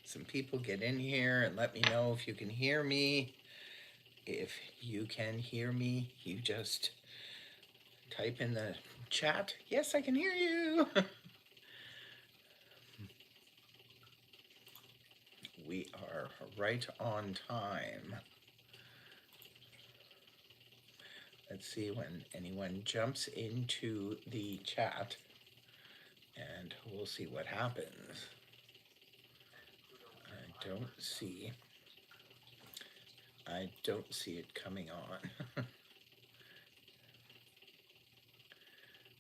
some people get in here and let me know if you can hear me. If you can hear me, you just type in the chat, yes, I can hear you. We are right on time. Let's see when anyone jumps into the chat, and we'll see what happens. I don't see it coming on.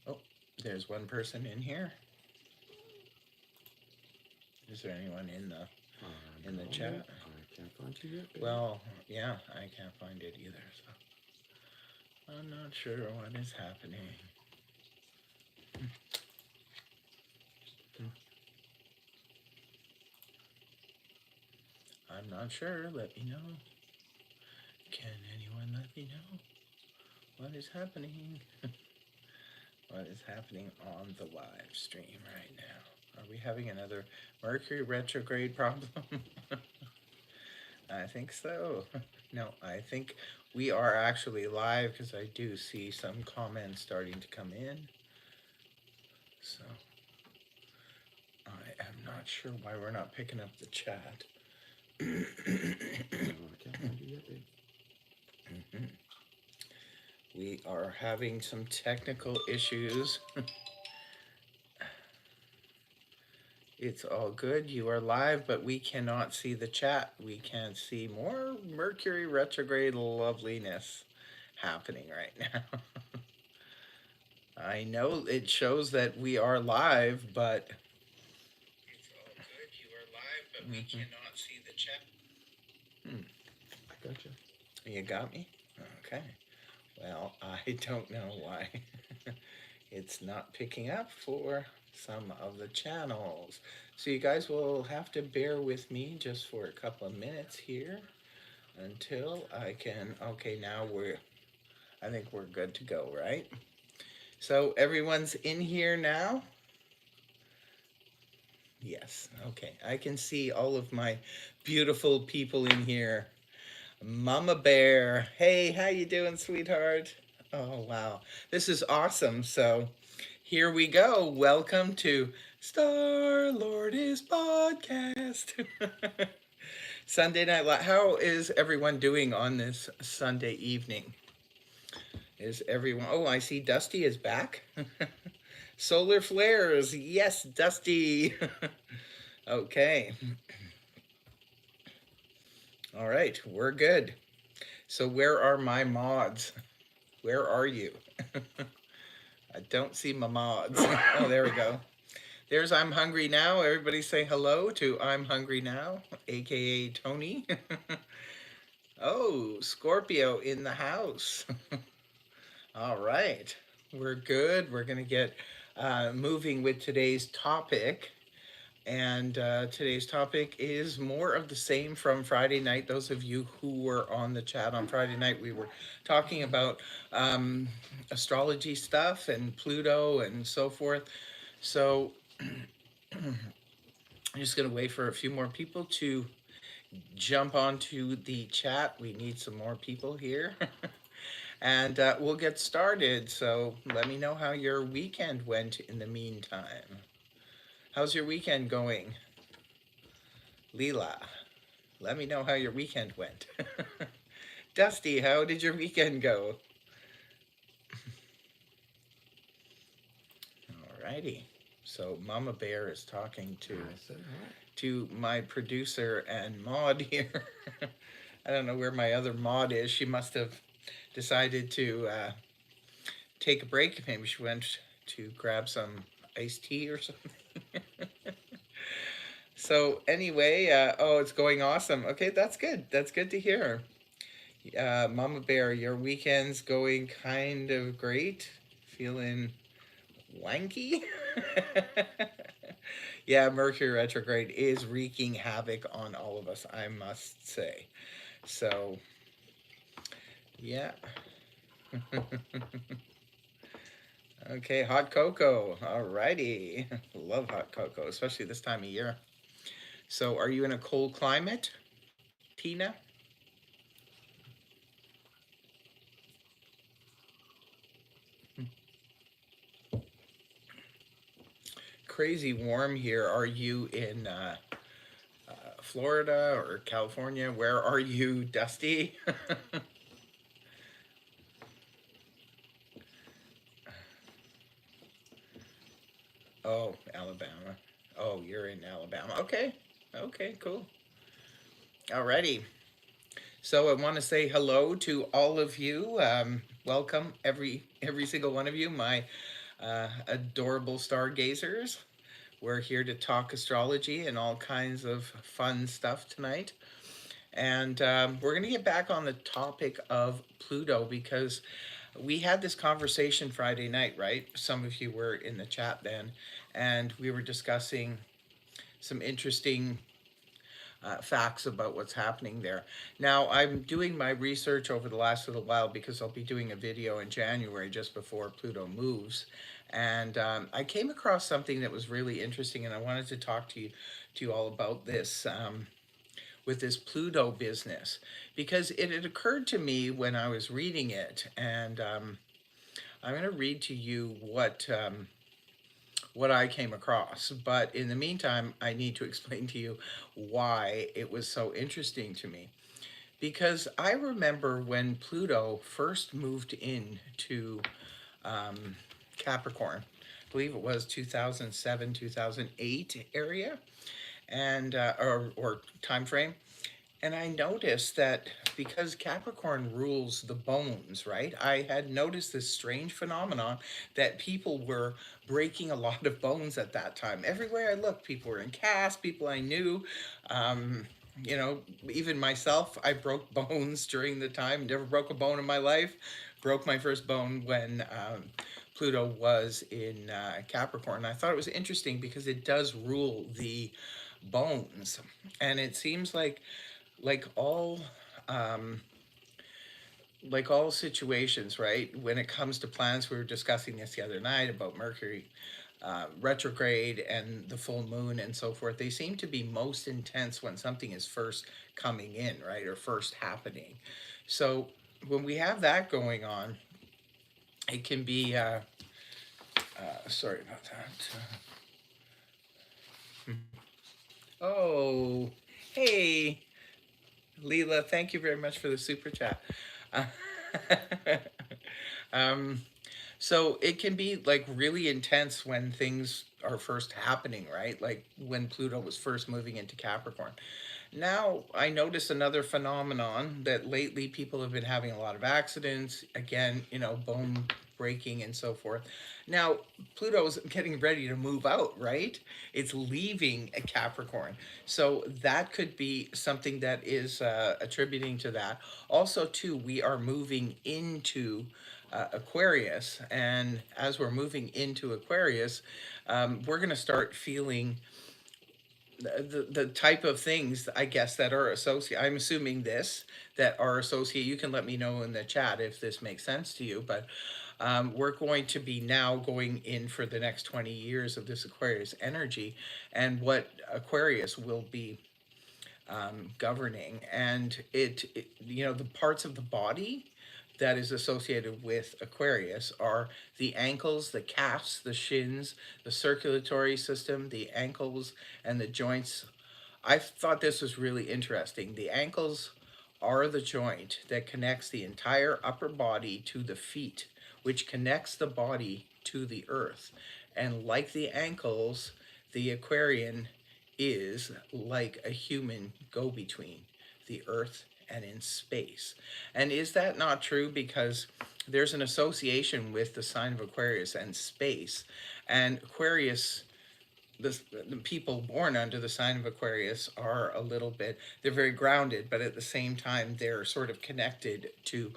Oh, there's one person in here. Is there anyone in the chat? I can't find you yet, babe. Well, yeah, I can't find it either, so I'm not sure what is happening. I'm not sure. Let me know. Can anyone let me know what is happening? What is happening on the live stream right now? Are we having another Mercury retrograde problem? I think so. No, I think we are actually live because I do see some comments starting to come in. So I am not sure why we're not picking up the chat. I can't find you yet, babe. We are having some technical issues. It's all good. You are live, but we cannot see the chat. We can't see more Mercury retrograde loveliness happening right now. I know it shows that we are live, but it's all good. You are live, but we cannot see the chat. I gotcha. You got me? Okay. Well, I don't know why it's not picking up for some of the channels. So you guys will have to bear with me just for a couple of minutes here until I can, okay, now I think we're good to go, right? So everyone's in here now? Yes, okay. I can see all of my beautiful people in here. Mama Bear, hey, how you doing, sweetheart? Oh, wow. This is awesome. So here we go. Welcome to Star Lordess Podcast. Sunday Night Live. How is everyone doing on this Sunday evening? Is everyone... Oh, I see Dusty is back. Solar flares. Yes, Dusty. Okay. All right, we're good. So where are my mods? Where are you? I don't see my mods. Oh, there we go. There's I'm Hungry Now. Everybody say hello to I'm Hungry Now, aka Tony. Oh, Scorpio in the house. All right, we're good. We're going to get moving with today's topic. And today's topic is more of the same from Friday night. Those of you who were on the chat on Friday night, we were talking about astrology stuff and Pluto and so forth. So I'm just going to wait for a few more people to jump onto the chat. We need some more people here. And we'll get started. So let me know how your weekend went in the meantime. How's your weekend going? Leela, let me know how your weekend went. Dusty, how did your weekend go? Alrighty. So Mama Bear is talking to my producer and mod here. I don't know where my other mod is. She must have decided to take a break. Maybe she went to grab some iced tea or something. So anyway, oh, it's going awesome. Okay, that's good. That's good to hear. Mama Bear, your weekend's going kind of great. Feeling wanky? Yeah, Mercury retrograde is wreaking havoc on all of us, I must say. So, yeah. Okay, hot cocoa. Alrighty. Love hot cocoa, especially this time of year. So, are you in a cold climate, Tina? Crazy warm here. Are you in Florida or California? Where are you, Dusty? Oh, Alabama. Oh, you're in Alabama. Okay. Okay, cool. Alrighty. So I want to say hello to all of you. Welcome, every single one of you, my adorable stargazers. We're here to talk astrology and all kinds of fun stuff tonight. And we're going to get back on the topic of Pluto because we had this conversation Friday night, right? Some of you were in the chat then, and we were discussing some interesting facts about what's happening there. Now, I'm doing my research over the last little while because I'll be doing a video in January just before Pluto moves. And I came across something that was really interesting, and I wanted to talk to you all about this with this Pluto business because it had occurred to me when I was reading it, and I'm going to read to you what I came across. But in the meantime, I need to explain to you why it was so interesting to me. Because I remember when Pluto first moved into um, Capricorn, I believe it was 2007, 2008 area, and or time frame. And I noticed that because Capricorn rules the bones, right? I had noticed this strange phenomenon that people were breaking a lot of bones at that time. Everywhere I looked, people were in cast, people I knew. Um, you know, even myself, I broke bones during the time. Never broke a bone in my life. Broke my first bone when Pluto was in Capricorn. I thought it was interesting because it does rule the bones. And it seems like all um, like all situations, right? When it comes to planets, we were discussing this the other night about Mercury retrograde and the full moon and so forth. They seem to be most intense when something is first coming in, right, or first happening. So when we have that going on, it can be. Sorry about that. Oh, hey, Leela, thank you very much for the super chat. Uh, um, so it can be like really intense when things are first happening, right? Like when Pluto was first moving into Capricorn. Now, I notice another phenomenon that lately people have been having a lot of accidents, again, bone breaking and so forth. Now, Pluto's getting ready to move out, right? It's leaving a Capricorn. So that could be something that is attributing to that. Also, too, we are moving into Aquarius. And as we're moving into Aquarius, we're going to start feeling the type of things I guess that are associated. I'm assuming this that are associated. You can let me know in the chat if this makes sense to you, but we're going to be now going in for the next 20 years of this Aquarius energy and what Aquarius will be governing. And the parts of the body that is associated with Aquarius are the ankles, the calves, the shins, the circulatory system, the ankles, and the joints. I thought this was really interesting. The ankles are the joint that connects the entire upper body to the feet, which connects the body to the earth. And like the ankles, the Aquarian is like a human go between the earth and in space. And is that not true? Because there's an association with the sign of Aquarius and space. And Aquarius, the people born under the sign of Aquarius are a little bit, they're very grounded, but at the same time, they're sort of connected to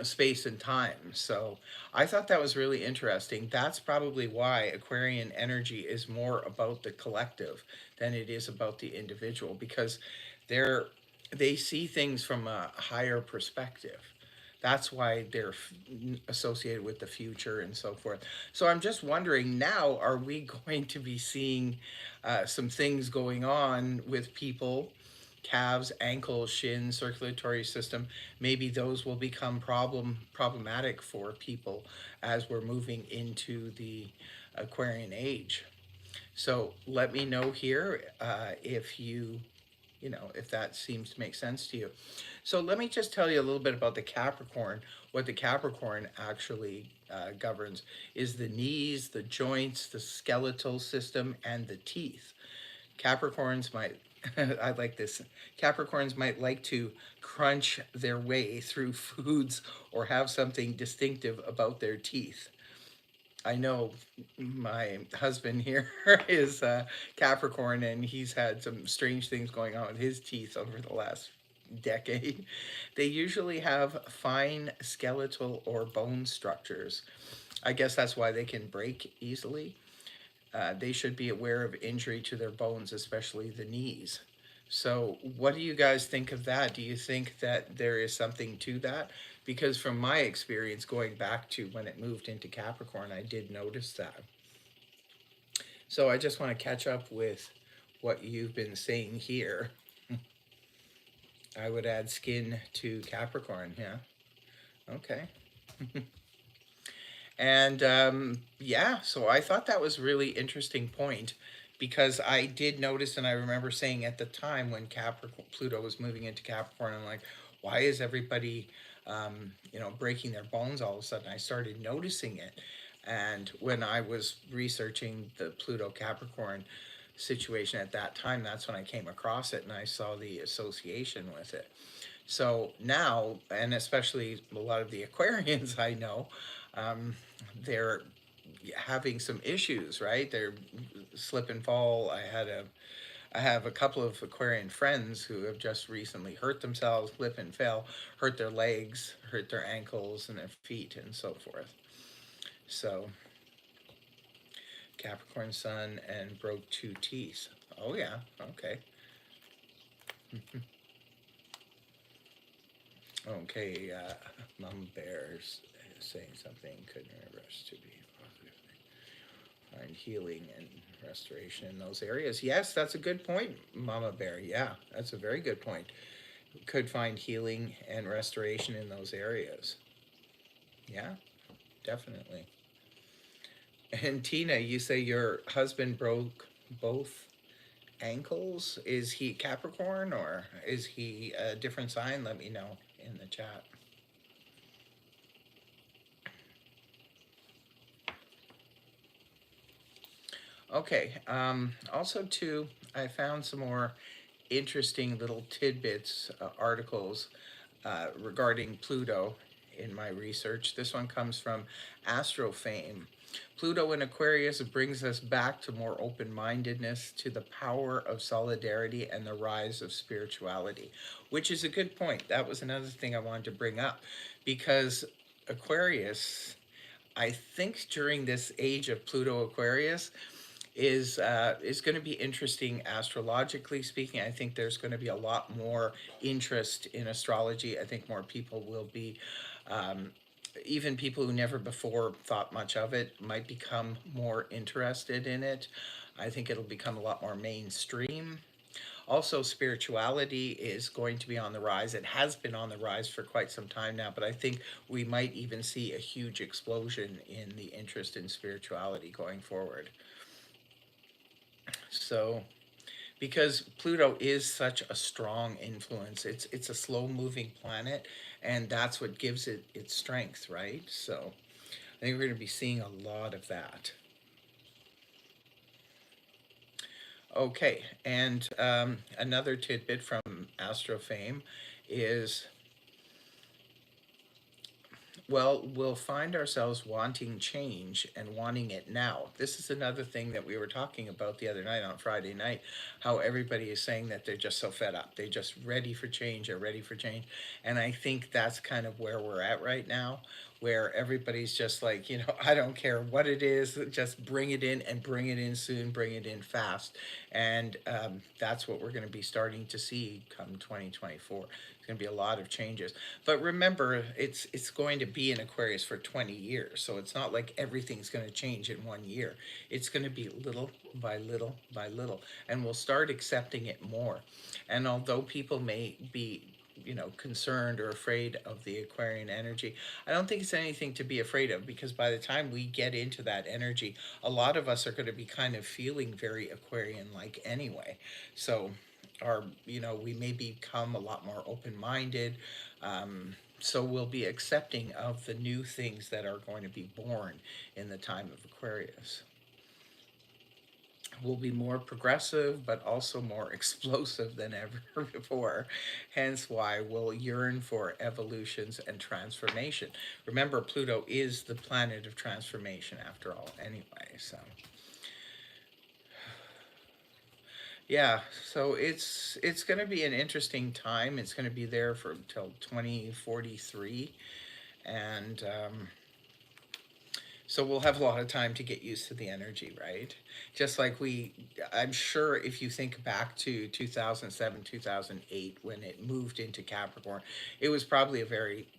space and time. So I thought that was really interesting. That's probably why Aquarian energy is more about the collective than it is about the individual because they're they see things from a higher perspective. That's why they're associated with the future and so forth. So I'm just wondering now, are we going to be seeing some things going on with people, calves, ankles, shins, circulatory system? Maybe those will become problematic for people as we're moving into the Aquarian age. So let me know here if if that seems to make sense to you. So let me just tell you a little bit about the Capricorn. What the Capricorn actually governs is the knees, the joints, the skeletal system, and the teeth. Capricorns might, I like this, Capricorns might like to crunch their way through foods or have something distinctive about their teeth. I know my husband here is Capricorn, and he's had some strange things going on with his teeth over the last decade. They usually have fine skeletal or bone structures. I guess that's why they can break easily. They should be aware of injury to their bones, especially the knees. So, what do you guys think of that? Do you think that there is something to that? Because from my experience, going back to when it moved into Capricorn, I did notice that. So, I just want to catch up with what you've been saying here. I would add skin to Capricorn, yeah. Okay. And yeah, so I thought that was really interesting point because I did notice, and I remember saying at the time when Capricorn Pluto was moving into Capricorn, I'm like, why is everybody, breaking their bones all of a sudden? I started noticing it, and when I was researching the Pluto Capricorn situation at that time, that's when I came across it and I saw the association with it. So now, and especially a lot of the Aquarians I know, um, they're having some issues, right? They're slip and fall. I have a couple of Aquarian friends who have just recently hurt themselves, slip and fell, hurt their legs, hurt their ankles and their feet, and so forth. So Capricorn Sun and broke two teeth. Oh yeah, okay. Okay, Mom Bear's saying something. Couldn't remember us to be positive. Find healing and restoration in those areas. Yes, that's a good point, Mama Bear. Yeah, that's a very good point. Could find healing and restoration in those areas. Yeah, definitely. And Tina, you say your husband broke both ankles. Is he Capricorn or is he a different sign? Let me know in the chat. Okay. Also, too, I found some more interesting little tidbits, articles regarding Pluto in my research. This one comes from Astrofame. Pluto in Aquarius brings us back to more open mindedness, to the power of solidarity, and the rise of spirituality, which is a good point. That was another thing I wanted to bring up because Aquarius, I think during this age of Pluto Aquarius, is going to be interesting astrologically speaking. I think there's going to be a lot more interest in astrology. I think more people will be, um, even people who never before thought much of it, might become more interested in it. I think it'll become a lot more mainstream. Also, spirituality is going to be on the rise. It has been on the rise for quite some time now, but I think we might even see a huge explosion in the interest in spirituality going forward. So, because Pluto is such a strong influence, it's a slow moving planet, and that's what gives it its strength, right? So, I think we're going to be seeing a lot of that. Okay, and another tidbit from Astrofame is, well, we'll find ourselves wanting change and wanting it now. This is another thing that we were talking about the other night on Friday night, how everybody is saying that they're just so fed up. They're just ready for change, they're ready for change. And I think that's kind of where we're at right now. where everybody's just like, I don't care what it is, just bring it in and bring it in soon, bring it in fast. And that's what we're going to be starting to see come 2024. It's going to be a lot of changes. But remember, it's going to be in Aquarius for 20 years. So it's not like everything's going to change in 1 year. It's going to be little by little by little. And we'll start accepting it more. And although people may be concerned or afraid of the Aquarian energy, I don't think it's anything to be afraid of, because by the time we get into that energy, a lot of us are going to be kind of feeling very Aquarian like anyway. So we may become a lot more open-minded. So we'll be accepting of the new things that are going to be born in the time of Aquarius. Will be more progressive, but also more explosive than ever before. Hence why we'll yearn for evolutions and transformation. Remember, Pluto is the planet of transformation after all anyway. So yeah, so it's going to be an interesting time. It's going to be there for until 2043. And so we'll have a lot of time to get used to the energy, right? Just like I'm sure if you think back to 2007, 2008, when it moved into Capricorn, it was probably a very,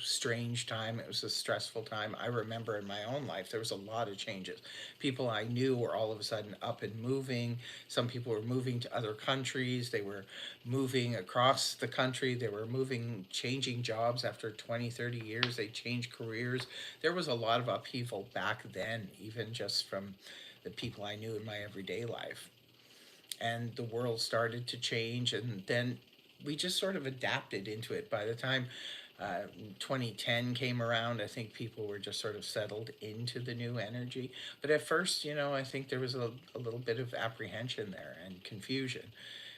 strange time. It was a stressful time. I remember in my own life, there was a lot of changes. People I knew were all of a sudden up and moving. Some people were moving to other countries. They were moving across the country. They were moving, changing jobs after 20, 30 years. They changed careers. There was a lot of upheaval back then, even just from the people I knew in my everyday life. And the world started to change, and then we just sort of adapted into it. By the time 2010 came around, I think people were just sort of settled into the new energy. But at first, I think there was a little bit of apprehension there and confusion,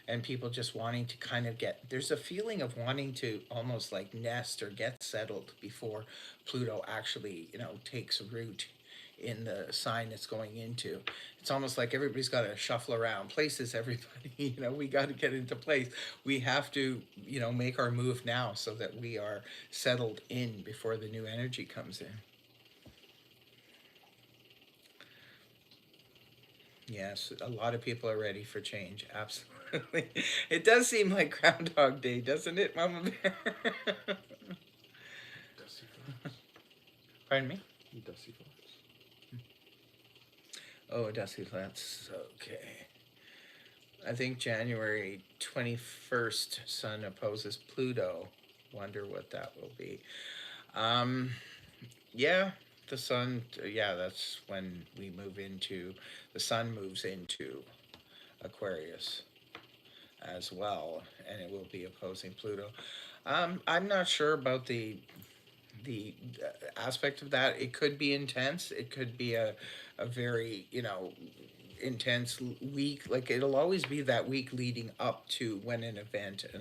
and people just wanting to kind of there's a feeling of wanting to almost like nest or get settled before Pluto actually, takes root in the sign it's going into. It's almost like everybody's got to shuffle around places. Everybody, we got to get into place. We have to, make our move now so that we are settled in before the new energy comes in. Yes, a lot of people are ready for change. Absolutely. It does seem like Groundhog Day, doesn't it, Mama Bear? Dusty Fox. Pardon me? Dusty Fox. Oh, Dusty Flats. Okay. I think January 21st, Sun opposes Pluto. Wonder what that will be. Um, yeah, the Sun, yeah, that's when the Sun moves into Aquarius as well, and it will be opposing Pluto. I'm not sure about the aspect of that. It could be intense. It could be a very, intense week. Like, it'll always be that week leading up to when an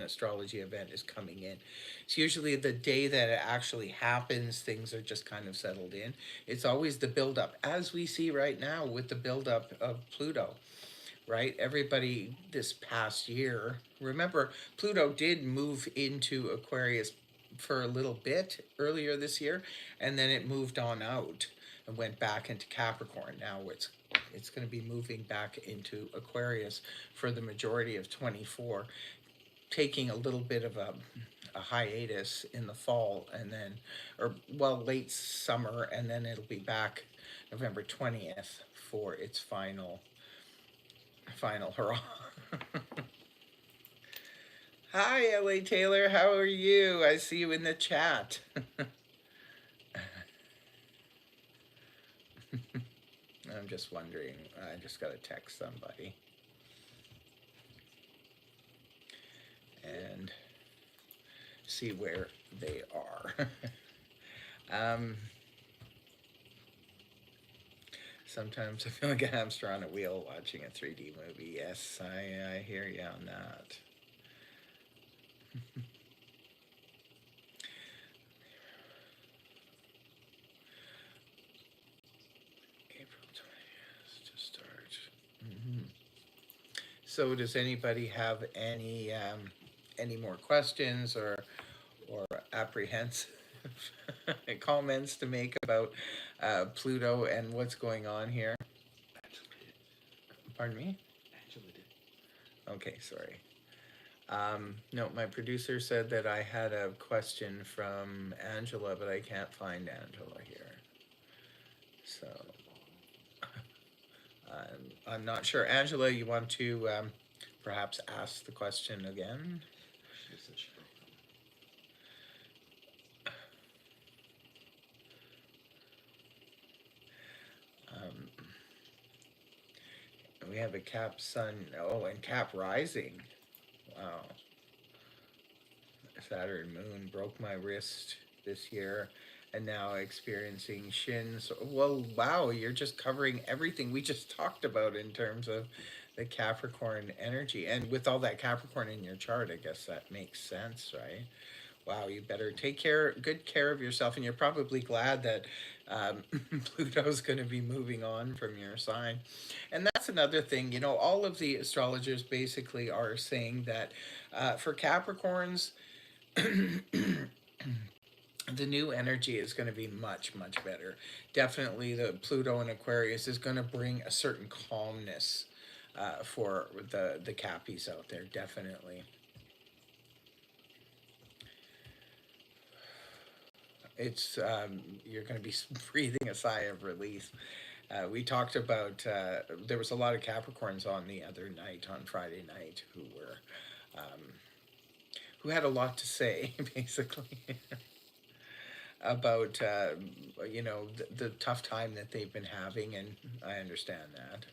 astrology event is coming in. It's usually the day that it actually happens, things are just kind of settled in. It's always the build up, as we see right now with the build up of Pluto, right? Everybody this past year, remember, Pluto did move into Aquarius for a little bit earlier this year, and then it moved on out and went back into Capricorn. Now it's going to be moving back into Aquarius for the majority of 24, taking a little bit of a hiatus in the fall, and then, or well, late summer, and then it'll be back November 20th for its final hurrah. Hi, LA Taylor. How are you? I see you in the chat. I'm just wondering. I just got to text somebody. And see where they are. um, sometimes I feel like a hamster on a wheel watching a 3D movie. Yes, I hear you on that. April 20th to start. Mm-hmm. So, does anybody have any more questions or apprehensive comments to make about Pluto and what's going on here? Angela did. Pardon me? Angela did. Okay, sorry. No, my producer said that I had a question from Angela, but I can't find Angela here. So I'm not sure. Angela, you want to perhaps ask the question again? She just said she broke them. Um, we have a Cap Sun. Oh, and Cap Rising. Wow. Saturn Moon broke my wrist this year and now experiencing shins. Well, wow, you're just covering everything we just talked about in terms of the Capricorn energy. And with all that Capricorn in your chart, I guess that makes sense, right? Wow, you better take good care of yourself. And you're probably glad that Pluto's going to be moving on from your sign. And that's another thing, all of the astrologers basically are saying that for Capricorns, the new energy is going to be much much better. Definitely the Pluto in Aquarius is going to bring a certain calmness for the cappies out there, definitely. It's you're going to be breathing a sigh of relief. We talked about there was a lot of Capricorns on the other night, on Friday night, um, who had a lot to say basically about the tough time that they've been having, and I understand that.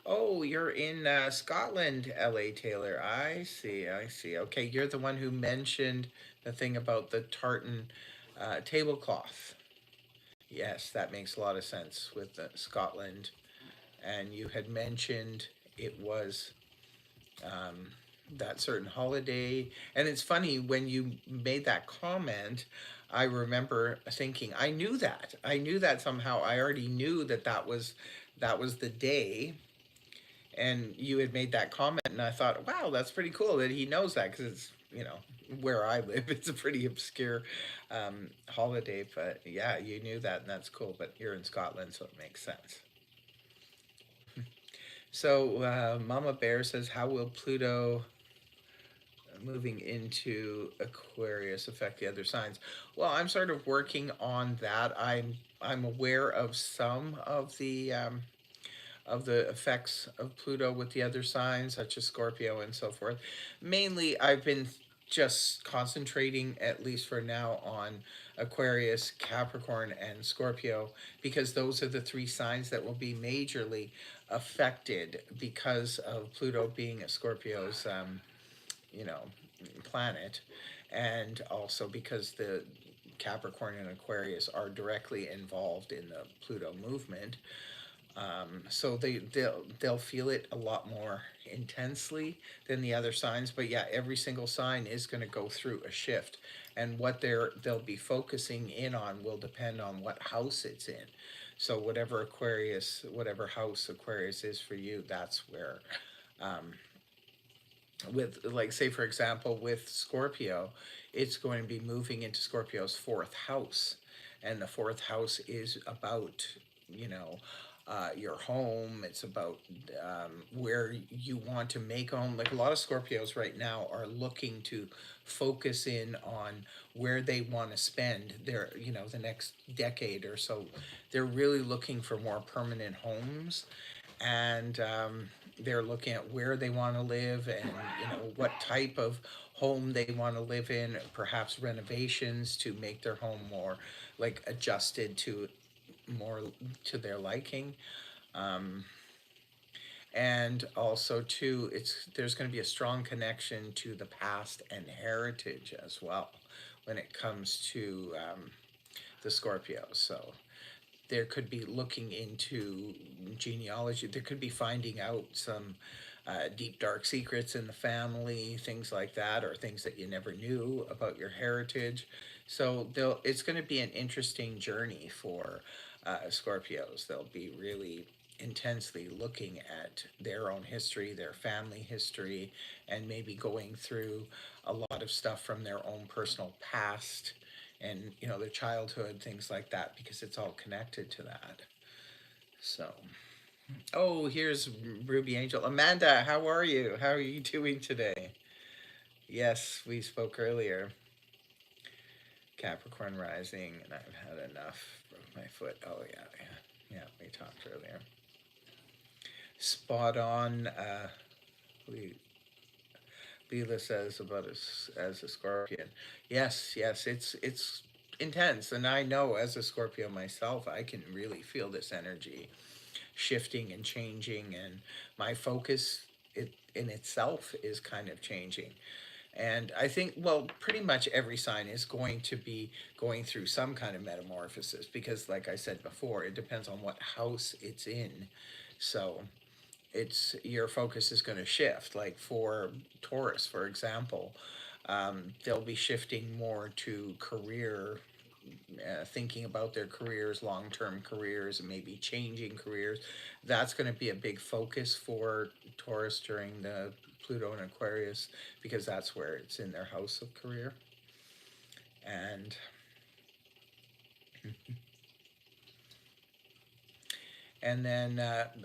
Oh, you're in Scotland, L.A. Taylor. I see. I see. Okay, you're the one who mentioned the thing about the tartan tablecloth. Yes, that makes a lot of sense with Scotland. And you had mentioned it was um, that certain holiday. And it's funny when you made that comment. I remember thinking, I knew that. I knew that somehow. I already knew that was the day. And you had made that comment, and I thought, wow, that's pretty cool that he knows that because it's where I live. It's a pretty obscure holiday, but yeah, you knew that, and that's cool. But you're in Scotland, so it makes sense. So, Mama Bear says, how will Pluto moving into Aquarius affect the other signs? Well, I'm sort of working on that. I'm aware of some of the effects of Pluto with the other signs, such as Scorpio and so forth. Mainly, I've been just concentrating, at least for now, on Aquarius, Capricorn, and Scorpio, because those are the three signs that will be majorly affected because of Pluto being a Scorpio's, you know, planet, and also because the Capricorn and Aquarius are directly involved in the Pluto movement. So they'll feel it a lot more intensely than the other signs. But yeah, every single sign is going to go through a shift, and what they'll be focusing in on will depend on what house it's in. So whatever house Aquarius is for you, that's where um, with, like, say for example with Scorpio, it's going to be moving into Scorpio's fourth house, and the fourth house is about, you know your home. It's about where you want to make home. Like, a lot of Scorpios right now are looking to focus in on where they want to spend their, the next decade or so. They're really looking for more permanent homes, and they're looking at where they want to live, and what type of home they want to live in, perhaps renovations to make their home more like adjusted to more to their liking. um, and also too, there's going to be a strong connection to the past and heritage as well when it comes to the Scorpio. So there could be looking into genealogy. There could be finding out some deep, dark secrets in the family, things like that, or things that you never knew about your heritage. So it's going to be an interesting journey for Scorpios. They'll be really intensely looking at their own history, their family history, and maybe going through a lot of stuff from their own personal past and you know, their childhood, things like that, because it's all connected to that. So, oh, here's Ruby Angel. Amanda, how are you? How are you doing today? Yes, we spoke earlier. Capricorn rising, and I've had enough. Broke my foot. Oh yeah, yeah, yeah. We talked earlier. Spot on. We Leela says about us as a Scorpion. Yes, yes. It's intense, and I know as a Scorpio myself, I can really feel this energy shifting and changing, and my focus it in itself is kind of changing. And I think, well, pretty much every sign is going to be going through some kind of metamorphosis because, like I said before, it depends on what house it's in. So it's your focus is going to shift. Like for Taurus, for example, they'll be shifting more to career, thinking about their careers, long-term careers, and maybe changing careers. That's going to be a big focus for Taurus during the Pluto and Aquarius because that's where it's in their house of career. And then,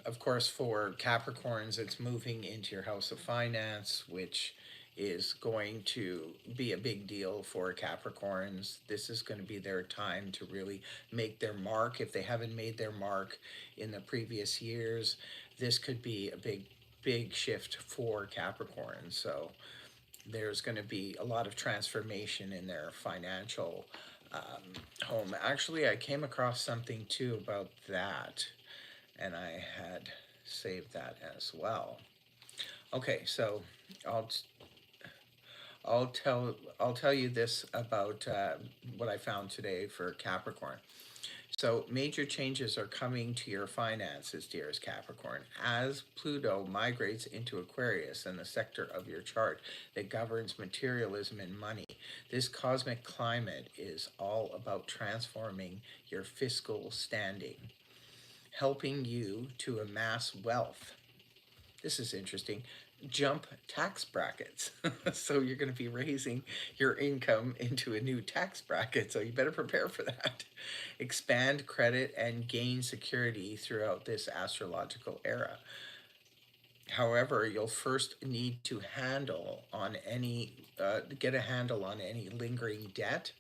of course, for Capricorns, it's moving into your house of finance, which is going to be a big deal for Capricorns. This is going to be their time to really make their mark. If they haven't made their mark in the previous years, this could be a big, big shift for Capricorn. So there's going to be a lot of transformation in their financial home. Actually, I came across something too about that, and I had saved that as well. Okay, so I'll I'll tell you this about what I found today for Capricorn. So major changes are coming to your finances, dearest Capricorn, as Pluto migrates into Aquarius and the sector of your chart that governs materialism and money. This cosmic climate is all about transforming your fiscal standing, helping you to amass wealth. This is interesting. Jump tax brackets. So you're going to be raising your income into a new tax bracket. So you better prepare for that. Expand credit and gain security throughout this astrological era. However, you'll first need to get a handle on any lingering debt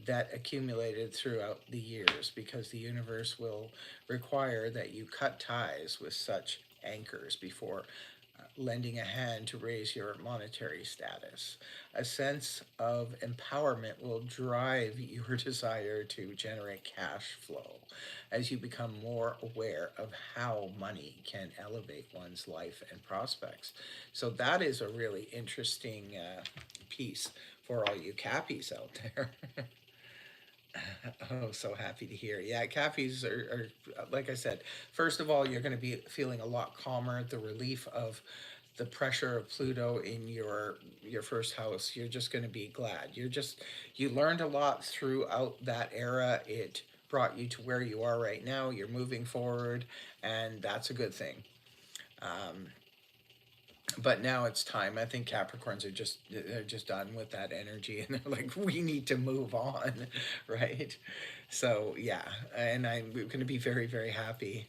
that accumulated throughout the years because the universe will require that you cut ties with such anchors before lending a hand to raise your monetary status. A sense of empowerment will drive your desire to generate cash flow as you become more aware of how money can elevate one's life and prospects. So, that is a really interesting piece for all you Cappies out there. Oh, so happy to hear. Yeah, Cappies are, like I said, first of all, you're going to be feeling a lot calmer. The relief of the pressure of Pluto in your first house, you're just going to be glad. You learned a lot throughout that era. It brought you to where you are right now. You're moving forward, and that's a good thing. Um, but now it's time. I think Capricorns are they're just done with that energy, and they're like, we need to move on, right? So yeah, and I'm going to be very, very happy.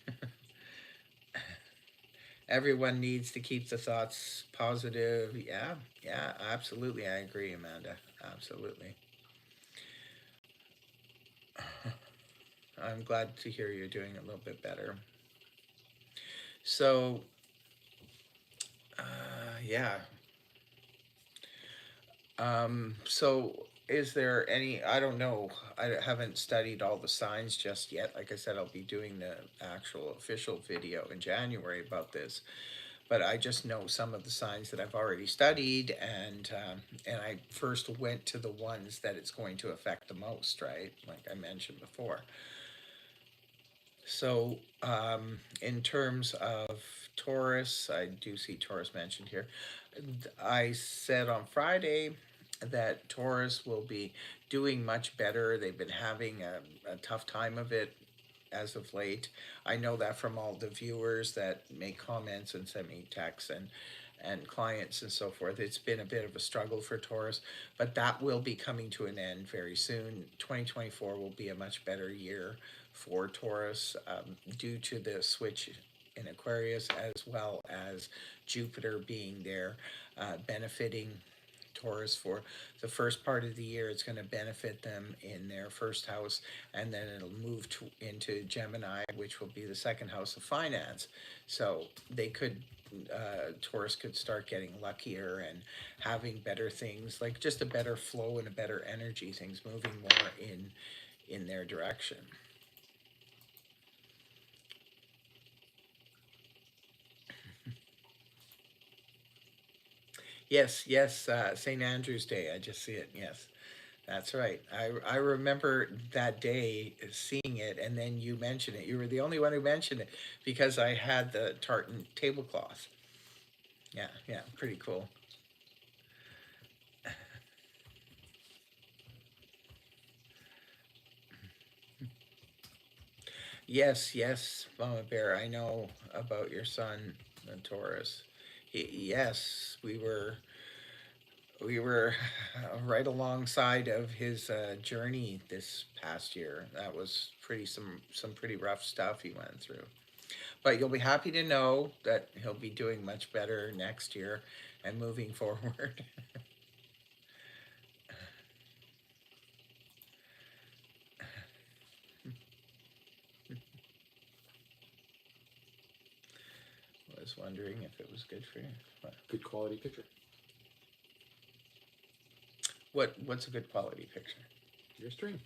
Everyone needs to keep the thoughts positive. Yeah, yeah, absolutely. I agree, Amanda. Absolutely. I'm glad to hear you're doing a little bit better. So, yeah. So is there any, I don't know, I haven't studied all the signs just yet. Like I said, I'll be doing the actual official video in January about this. But I just know some of the signs that I've already studied, and I first went to the ones that it's going to affect the most, right? Like I mentioned before. So, in terms of Taurus, I do see Taurus mentioned here. I said on Friday that Taurus will be doing much better. They've been having a tough time of it as of late. I know that from all the viewers that make comments and send me texts, and and clients and so forth. It's been a bit of a struggle for Taurus, but that will be coming to an end very soon. 2024 will be a much better year for Taurus, due to the switch in Aquarius, as well as Jupiter being there, benefiting Taurus for the first part of the year. It's going to benefit them in their first house, and then it'll move into Gemini, which will be the second house of finance. So they could, Taurus could start getting luckier and having better things, like just a better flow and a better energy, things moving more in their direction. Yes, yes, St. Andrew's Day. I just see it. Yes. That's right. I remember that day seeing it, and then you mentioned it. You were the only one who mentioned it because I had the tartan tablecloth. Yeah, yeah, pretty cool. Yes, yes, Mama Bear. I know about your son, Taurus. Yes, we were right alongside of his journey this past year. That was some pretty rough stuff he went through. But you'll be happy to know that he'll be doing much better next year and moving forward. I was wondering if it was good for you. Good quality picture. What's a good quality picture? Your stream.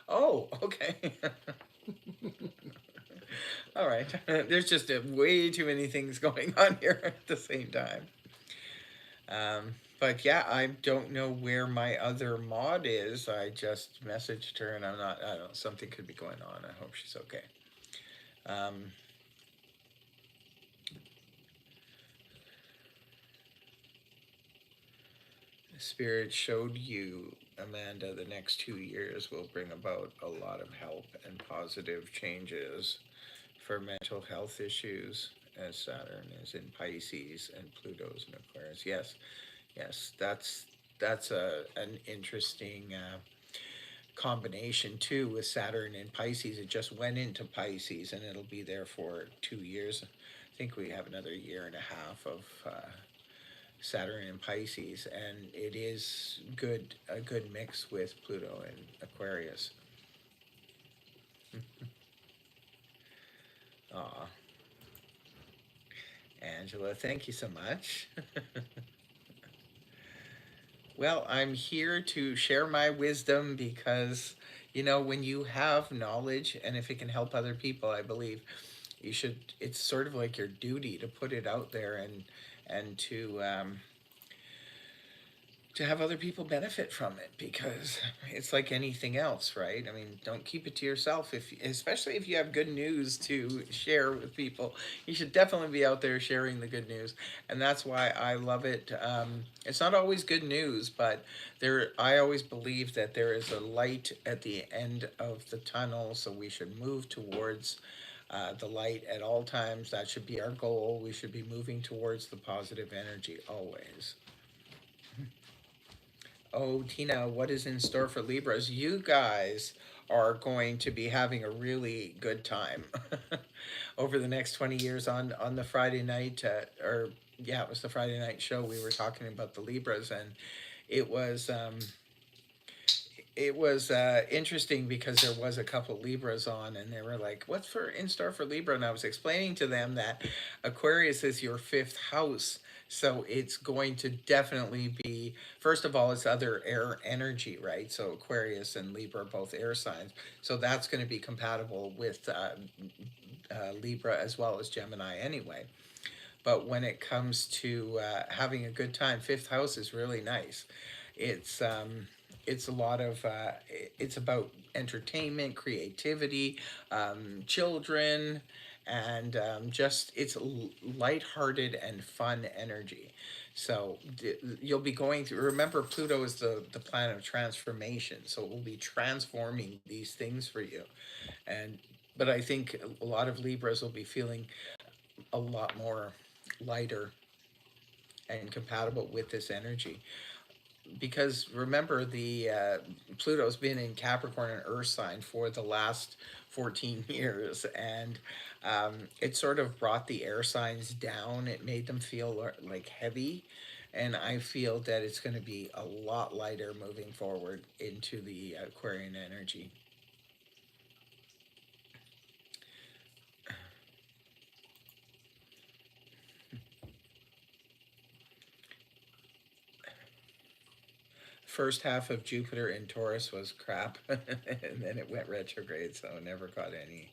Oh, okay. All right. There's just way too many things going on here at the same time. But yeah, I don't know where my other mod is. I just messaged her and I'm not, I don't know, something could be going on. I hope she's okay. Um, Spirit showed you, Amanda, the next 2 years will bring about a lot of help and positive changes for mental health issues, as Saturn is in Pisces and Pluto's in Aquarius. Yes, yes, that's an interesting combination too with Saturn in Pisces. It just went into Pisces and it'll be there for 2 years. I think we have another year and a half of Saturn in Pisces, and it is a good mix with Pluto and Aquarius. Aw, Angela, thank you so much. Well, I'm here to share my wisdom because, when you have knowledge and if it can help other people, I believe you should, it's sort of like your duty to put it out there and to have other people benefit from it, because it's like anything else, right? I mean, don't keep it to yourself, if especially if you have good news to share with people. You should definitely be out there sharing the good news, and that's why I love it. It's not always good news, but I always believe that there is a light at the end of the tunnel, so we should move towards the light at all times. That should be our goal. We should be moving towards the positive energy always. Oh, Tina, what is in store for Libras? You guys are going to be having a really good time over the next 20 years on the Friday night, or yeah, it was the Friday night show. We were talking about the Libras, and it was interesting because there was a couple Libras on, and they were like, "What's for in store for Libra?" And I was explaining to them that Aquarius is your fifth house, so it's going to definitely be, first of all, it's other air energy, right? So Aquarius and Libra are both air signs, so that's going to be compatible with Libra as well as Gemini anyway. But when it comes to having a good time, fifth house is really nice. It's um, it's a lot of it's about entertainment, creativity, children, and just it's lighthearted and fun energy. So you'll be going through. Remember, Pluto is the planet of transformation, so it will be transforming these things for you. And but I think a lot of Libras will be feeling a lot more lighter and compatible with this energy. Because remember, the Pluto's been in Capricorn and Earth sign for the last 14 years, and it sort of brought the air signs down. It made them feel like heavy, and I feel that it's going to be a lot lighter moving forward into the Aquarian energy. First half of Jupiter in Taurus was crap, and then it went retrograde, so I never got any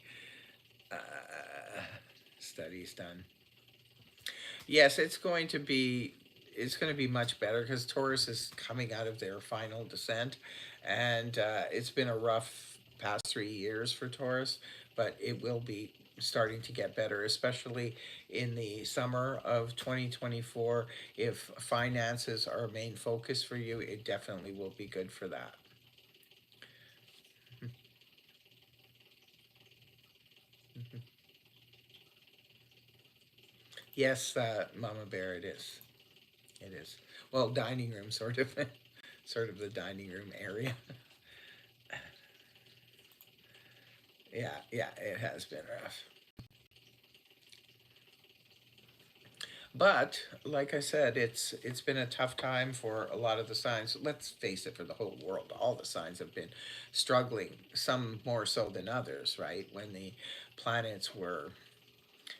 uh, studies done. Yes, it's going to be much better because Taurus is coming out of their final descent, and it's been a rough past 3 years for Taurus, but it will be starting to get better, especially in the summer of 2024. If finances are a main focus for you, it definitely will be good for that. Yes, Mama Bear, it is. It is. Well, dining room, sort of, sort of the dining room area. Yeah, yeah, it has been rough. But like I said, it's been a tough time for a lot of the signs. Let's face it, for the whole world, all the signs have been struggling. Some more so than others, right? When the planets were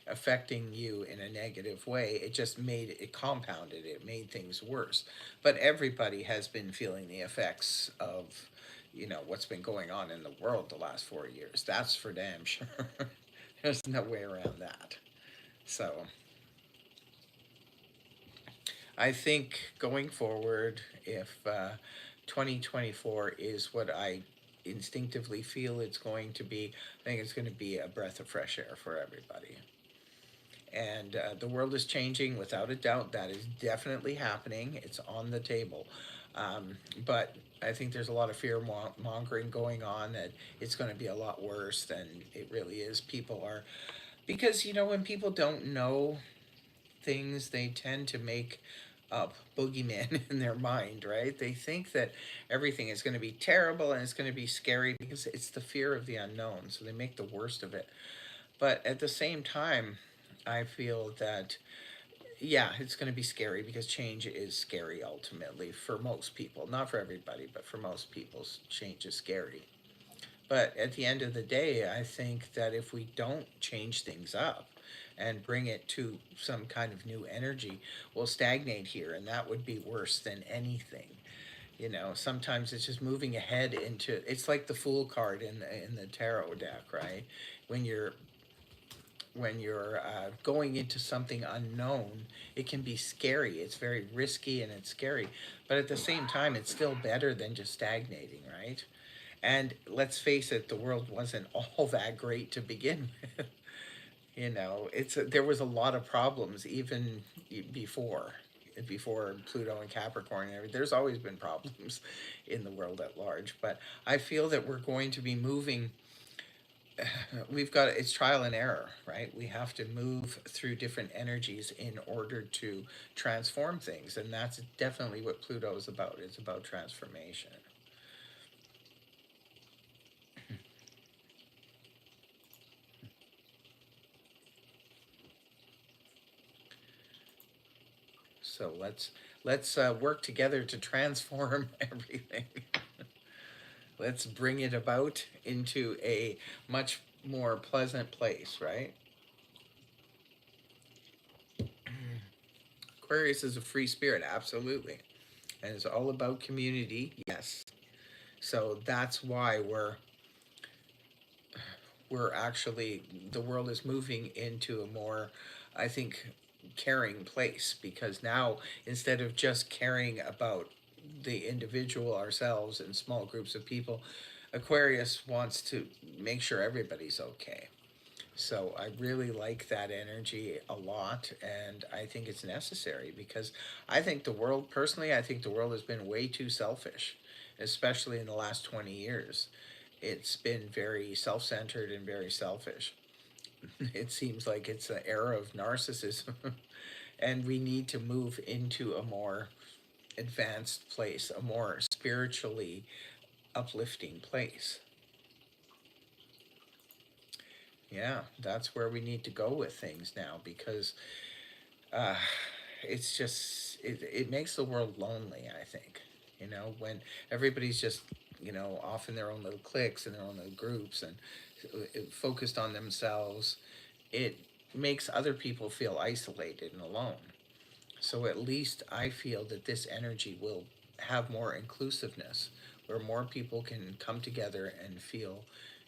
affecting you in a negative way, it just made it compounded. It made things worse. But everybody has been feeling the effects of, what's been going on in the world the last 4 years. That's for damn sure. There's no way around that. So I think going forward, if 2024 is what I instinctively feel it's going to be, I think it's going to be a breath of fresh air for everybody. And the world is changing without a doubt. That is definitely happening. It's on the table. But I think there's a lot of fear mongering going on that it's going to be a lot worse than it really is. People are, because, when people don't know things, they tend to make up boogeyman in their mind, right? They think that everything is going to be terrible and it's going to be scary because it's the fear of the unknown. So they make the worst of it. But at the same time, I feel that, yeah, it's going to be scary because change is scary ultimately for most people. Not for everybody, but for most people, change is scary. But at the end of the day, I think that if we don't change things up and bring it to some kind of new energy, we'll stagnate here, and that would be worse than anything. Sometimes it's just moving ahead into, it's like the Fool card in the tarot deck, right? When you're going into something unknown, it can be scary. It's very risky and it's scary, but at the same time, it's still better than just stagnating, right? And let's face it, the world wasn't all that great to begin with. There was a lot of problems even before Pluto and Capricorn and everything. There's always been problems in the world at large, but I feel that we're going to be moving. We've got, it's trial and error, right? We have to move through different energies in order to transform things, and that's definitely what Pluto is about. It's about transformation. So let's work together to transform everything. Let's bring it about into a much more pleasant place, right? Aquarius is a free spirit, absolutely, and it's all about community. Yes, so that's why we're actually, the world is moving into a more, I think, caring place, because now, instead of just caring about the individual, ourselves and small groups of people, Aquarius wants to make sure everybody's okay. So I really like that energy a lot, and I think it's necessary because I think the world, personally, I think the world has been way too selfish, especially in the last 20 years. It's been very self centered and very selfish. It seems like it's an era of narcissism and we need to move into a more advanced place, a more spiritually uplifting place. Yeah, that's where we need to go with things now, because uh, it's just it makes the world lonely, I think. When everybody's just off in their own little cliques and their own little groups, and focused on themselves, it makes other people feel isolated and alone. So at least I feel that this energy will have more inclusiveness, where more people can come together and feel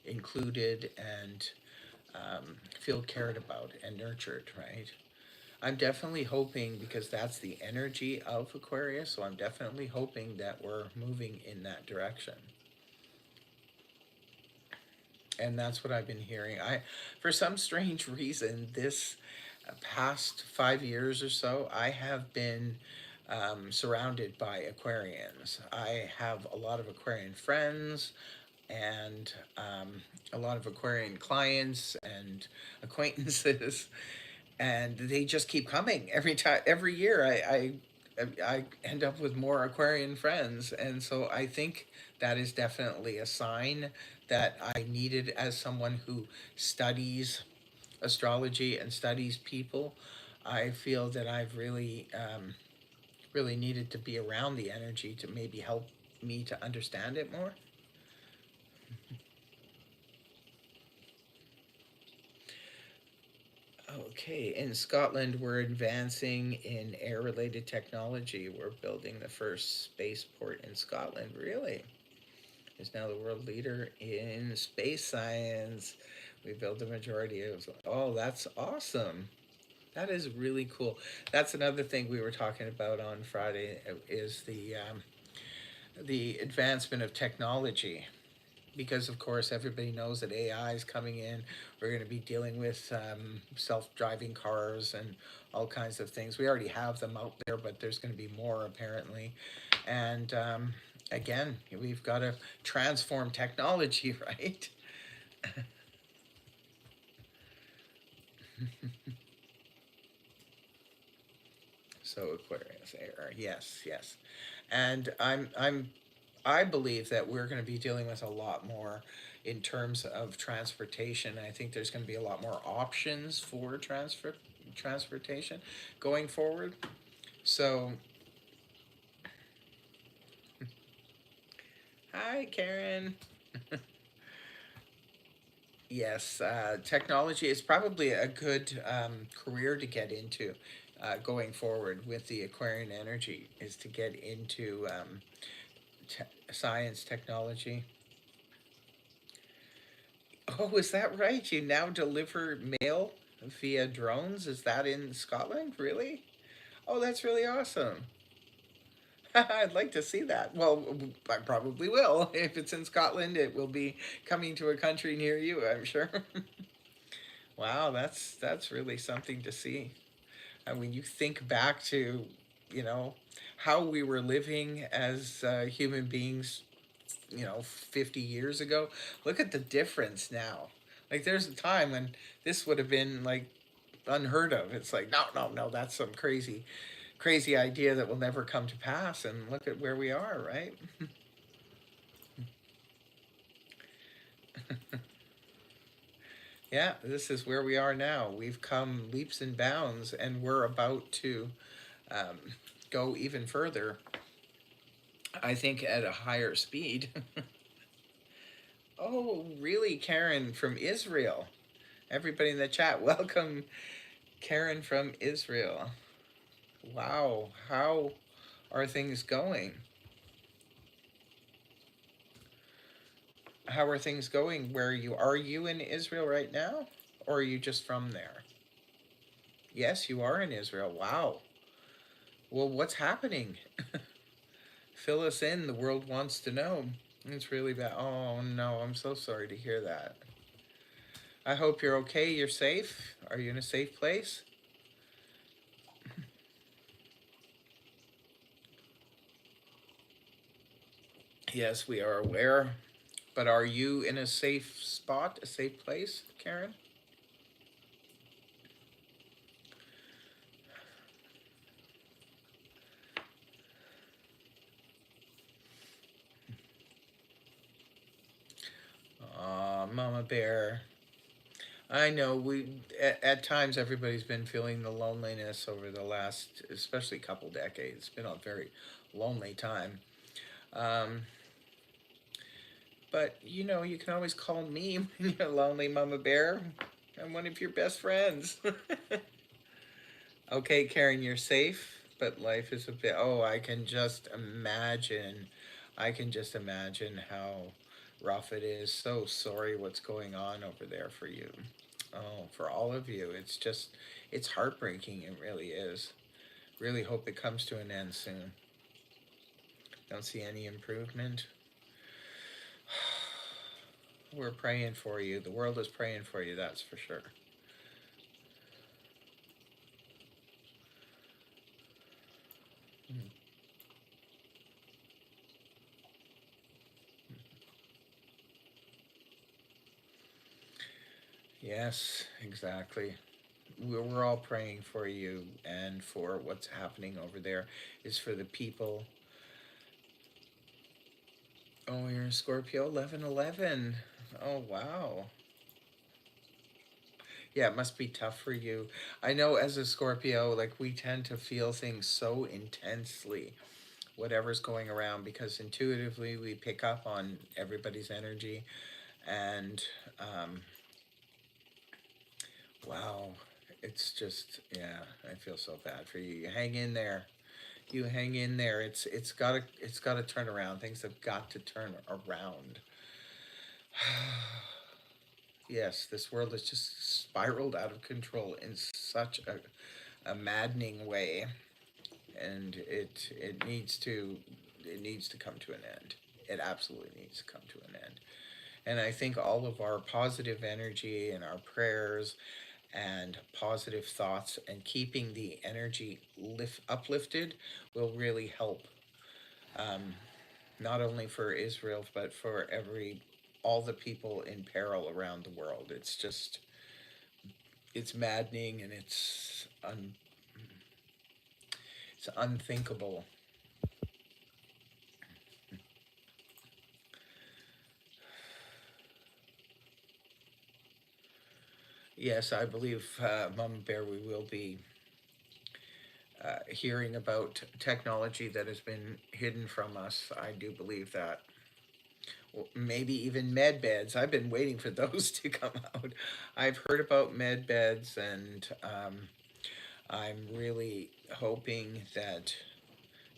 included and feel cared about and nurtured, right? I'm definitely hoping, because that's the energy of Aquarius, so I'm definitely hoping that we're moving in that direction. And that's what I've been hearing. For some strange reason, this past 5 years or so, I have been surrounded by Aquarians. I have a lot of Aquarian friends, and a lot of Aquarian clients and acquaintances, and they just keep coming every time. Every year, I end up with more Aquarian friends, and so I think that is definitely a sign that I needed, as someone who studies astrology and studies people. I feel that I've really needed to be around the energy to maybe help me to understand it more. Okay, in Scotland, we're advancing in air related technology. We're building the first spaceport in Scotland. Really? Is now the world leader in space science. We build the majority of. Oh, that's awesome. That is really cool. That's another thing we were talking about on Friday, is the advancement of technology, because of course everybody knows that AI is coming in. We're going to be dealing with self-driving cars and all kinds of things. We already have them out there, but there's going to be more apparently. And again, we've got to transform technology, right? So Aquarius air, yes, yes. And I believe that we're going to be dealing with a lot more in terms of transportation. I think there's going to be a lot more options for transportation going forward. So, hi, Karen. Yes, technology is probably a good career to get into going forward with the Aquarian energy, is to get into science, technology. Oh, is that right? You now deliver mail via drones? Is that in Scotland? Really? Oh, that's really awesome. I'd like to see that. Well, I probably will. If it's in Scotland, it will be coming to a country near you, I'm sure. Wow, that's really something to see. And when you think back to, you know, how we were living as human beings, 50 years ago, look at the difference now. Like, there's a time when this would have been like unheard of. It's like, no, no, no, that's some crazy idea that will never come to pass. And look at where we are, right? Yeah, this is where we are now. We've come leaps and bounds, and we're about to um, go even further, I think, at a higher speed. Oh, really, Karen from Israel? Everybody in the chat, welcome, Karen from Israel. Wow, how are things going? How are things going where you are? You in Israel right now, or are you just from there? Yes, you are in Israel. Wow. Well, what's happening? Fill us in. The world wants to know. It's really bad. Oh no, I'm so sorry to hear that. I hope you're okay. You're safe. Are you in a safe place? Yes, we are aware. But are you in a safe spot, a safe place, Karen? Mama Bear. I know at times everybody's been feeling the loneliness over the last, especially couple decades. It's been a very lonely time. Um, but you can always call me when you're lonely, Mama Bear. I'm one of your best friends. Okay, Karen, you're safe, but life is a bit. Oh, I can just imagine. I can just imagine how rough it is. So sorry what's going on over there for you. Oh, for all of you. It's heartbreaking. It really is. Really hope it comes to an end soon. Don't see any improvement. We're praying for you. The world is praying for you, that's for sure. Yes, exactly. We're all praying for you and for what's happening over there is for the people. Oh, you're a Scorpio 1111. Oh, wow. Yeah, it must be tough for you. I know as a Scorpio, like we tend to feel things so intensely, whatever's going around, because intuitively we pick up on everybody's energy. And wow, it's just, yeah, I feel so bad for you. You hang in there. You hang in there. It's gotta turn around. Things have got to turn around. Yes, this world has just spiraled out of control in such a maddening way, and it needs to come to an end. It absolutely needs to come to an end. And I think all of our positive energy and our prayers and positive thoughts and keeping the energy uplifted will really help, um, not only for Israel but for all the people in peril around the world. It's maddening, and it's unthinkable. Yes, I believe, Mama Bear, we will be hearing about technology that has been hidden from us. I do believe that. Well, maybe even med beds. I've been waiting for those to come out. I've heard about med beds, and I'm really hoping that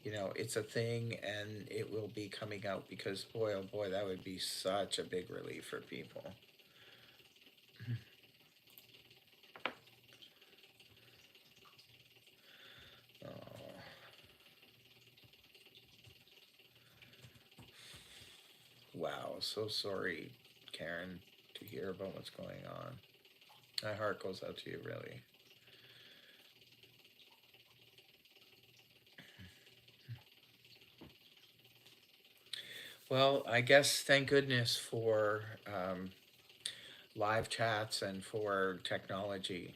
it's a thing and it will be coming out, because boy, oh boy, that would be such a big relief for people. Oh, wow, so sorry, Karen, to hear about what's going on. My heart goes out to you, really. Well, I guess thank goodness for live chats and for technology,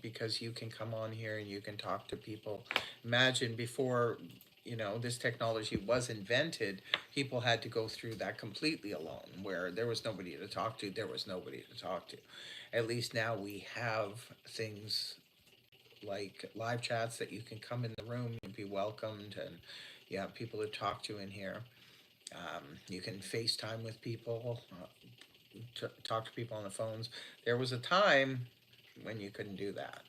because you can come on here and you can talk to people. Imagine before, this technology was invented, people had to go through that completely alone, where there was nobody to talk to, there was nobody to talk to. At least now we have things like live chats that you can come in the room and be welcomed, and you have people to talk to in here. You can FaceTime with people, talk to people on the phones. There was a time when you couldn't do that.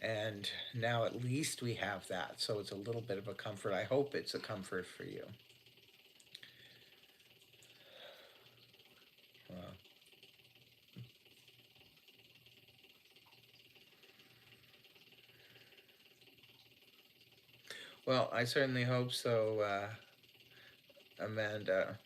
And now at least we have that. So it's a little bit of a comfort. I hope it's a comfort for you. Uh, well, I certainly hope so, Amanda.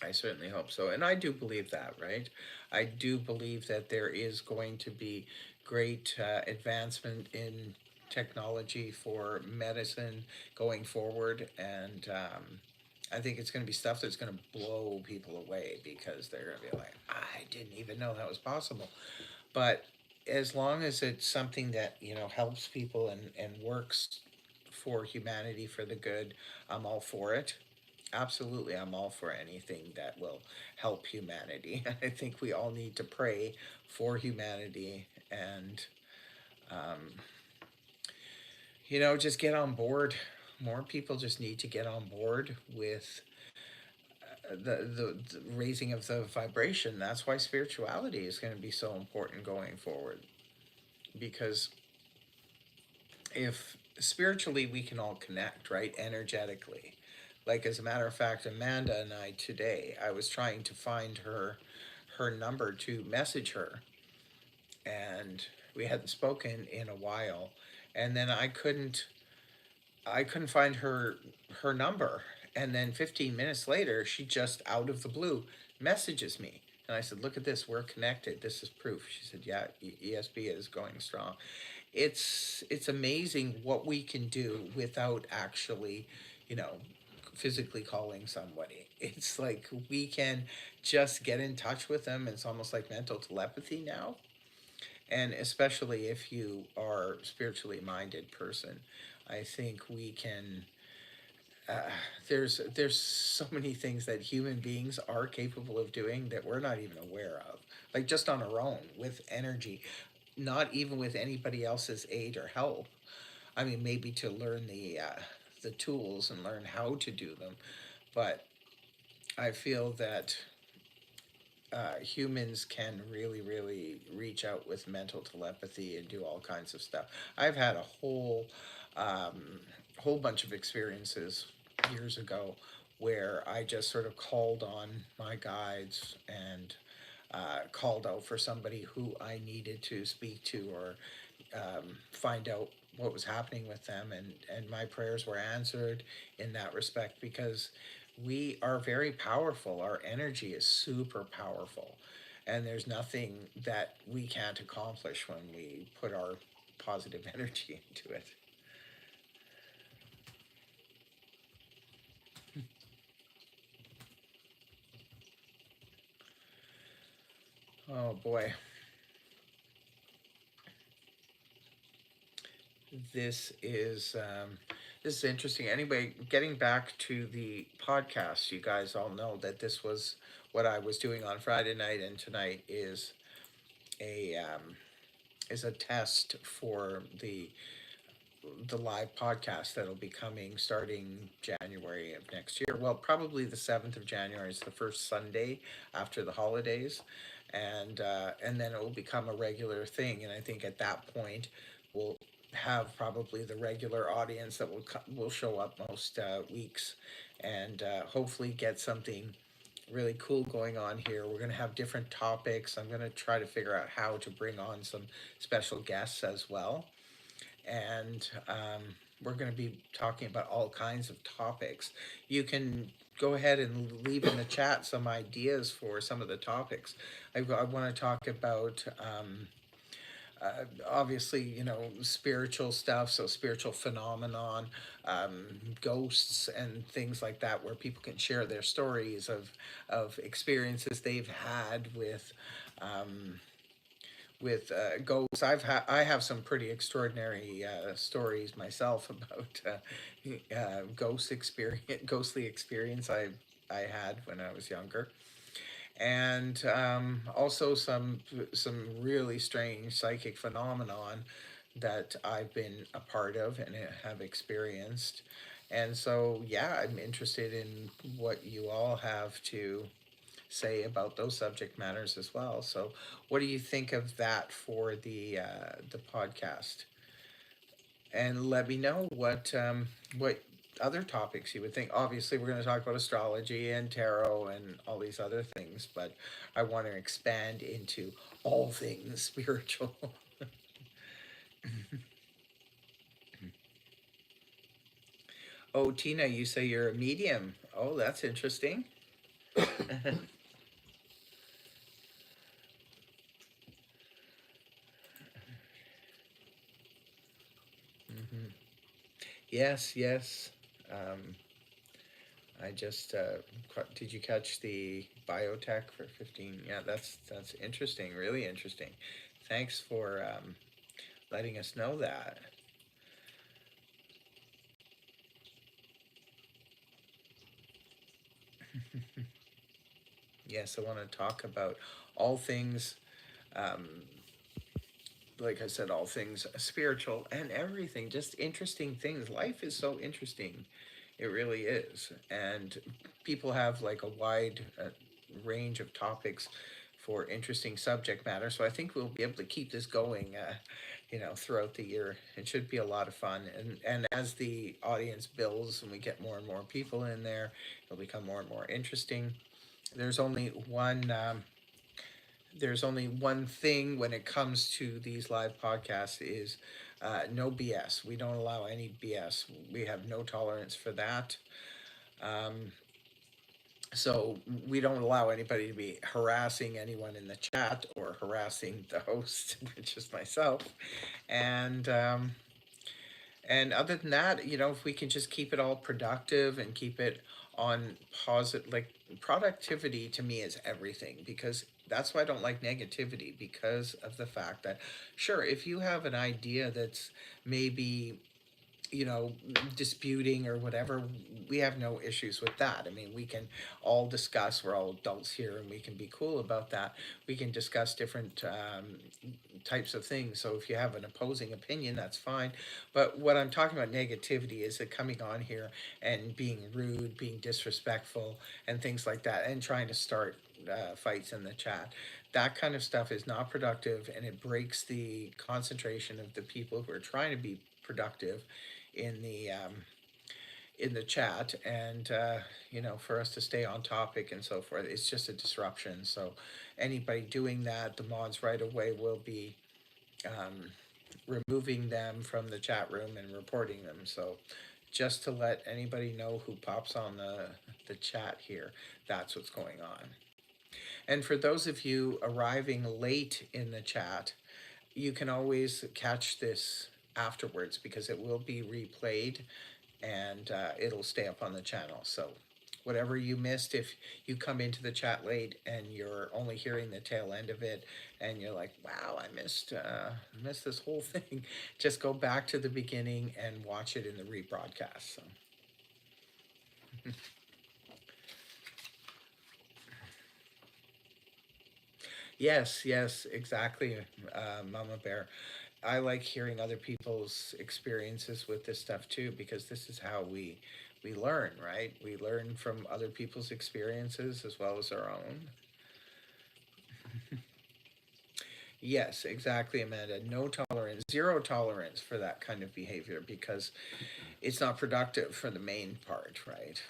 I certainly hope so. And I do believe that, right? I do believe that there is going to be great advancement in technology for medicine going forward. And I think it's going to be stuff that's going to blow people away, because they're going to be like, I didn't even know that was possible. But as long as it's something that, helps people and works for humanity for the good, I'm all for it. Absolutely, I'm all for anything that will help humanity. I think we all need to pray for humanity and, um, just get on board. More people just need to get on board with the raising of the vibration. That's why spirituality is going to be so important going forward. Because if spiritually we can all connect, right, energetically. Like, as a matter of fact, Amanda and I today, I was trying to find her number to message her, and we hadn't spoken in a while, and then I couldn't find her number, and then 15 minutes later she just out of the blue messages me, and I said, look at this, we're connected, this is proof. She said, yeah, ESP is going strong. It's amazing what we can do without actually, you know physically calling somebody. It's like we can just get in touch with them. It's almost like mental telepathy now, and especially if you are a spiritually minded person, I think we can. Uh, there's so many things that human beings are capable of doing that we're not even aware of, like just on our own with energy, not even with anybody else's aid or help. I mean, maybe to learn the tools and learn how to do them, but I feel that humans can really, really reach out with mental telepathy and do all kinds of stuff. I've had a whole bunch of experiences years ago where I just sort of called on my guides and called out for somebody who I needed to speak to, or find out what was happening with them, and my prayers were answered in that respect, because we are very powerful. Our energy is super powerful, and there's nothing that we can't accomplish when we put our positive energy into it. Oh boy, this is um, this is interesting. Anyway, getting back to the podcast, you guys all know that this was what I was doing on Friday night, and tonight a um, is a test for the live podcast that'll be coming starting January of next year. Well, probably the 7th of January is the first Sunday after the holidays, and then it will become a regular thing. And I think at that point, we'll have probably the regular audience that will show up most weeks, and hopefully get something really cool going on here. We're going to have different topics. I'm going to try to figure out how to bring on some special guests as well, and we're going to be talking about all kinds of topics. You can go ahead and leave in the chat some ideas for some of the topics. I want to talk about, obviously, spiritual stuff, so spiritual phenomenon, ghosts, and things like that, where people can share their stories of experiences they've had with ghosts. I have some pretty extraordinary stories myself about ghostly experience I had when I was younger, and also some really strange psychic phenomenon that I've been a part of and have experienced. And so, yeah, I'm interested in what you all have to say about those subject matters as well. So, what do you think of that for the podcast? And let me know what other topics you would think. Obviously, we're going to talk about astrology and tarot and all these other things, but I want to expand into all things spiritual. Oh, Tina, you say you're a medium. Oh, that's interesting. Hmm. Yes, yes. Um, I just did you catch the biotech for 15? Yeah, that's interesting, really interesting. Thanks for letting us know that. Yes, I want to talk about all things, um, like I said, all things spiritual and everything, just interesting things. Life is so interesting. It really is. And people have like a wide range of topics for interesting subject matter. So I think we'll be able to keep this going, throughout the year. It should be a lot of fun. And as the audience builds and we get more and more people in there, it'll become more and more interesting. There's only one. There's only one thing when it comes to these live podcasts is no BS. We don't allow any BS. We have no tolerance for that. Um, so we don't allow anybody to be harassing anyone in the chat or harassing the host, which is myself. And and other than that, if we can just keep it all productive and keep it on positive, like productivity to me is everything, because that's why I don't like negativity, because of the fact that, sure, if you have an idea that's maybe you know, disputing or whatever, we have no issues with that. I mean, we can all discuss, we're all adults here and we can be cool about that. We can discuss different types of things. So if you have an opposing opinion, that's fine. But what I'm talking about negativity is it coming on here and being rude, being disrespectful, and things like that, and trying to start fights in the chat. That kind of stuff is not productive, and it breaks the concentration of the people who are trying to be productive in the chat, and for us to stay on topic and so forth. It's just a disruption. So anybody doing that, the mods right away will be um, removing them from the chat room and reporting them. So just to let anybody know who pops on the chat here, that's what's going on. And for those of you arriving late in the chat, you can always catch this afterwards, because it will be replayed, and it'll stay up on the channel. So whatever you missed, if you come into the chat late and you're only hearing the tail end of it and you're like, wow, I missed this whole thing, just go back to the beginning and watch it in the rebroadcast. So yes, exactly, Mama Bear. I like hearing other people's experiences with this stuff too, because this is how we learn, right? We learn from other people's experiences as well as our own. Yes, exactly, Amanda. No tolerance, zero tolerance for that kind of behavior, because it's not productive for the main part, right?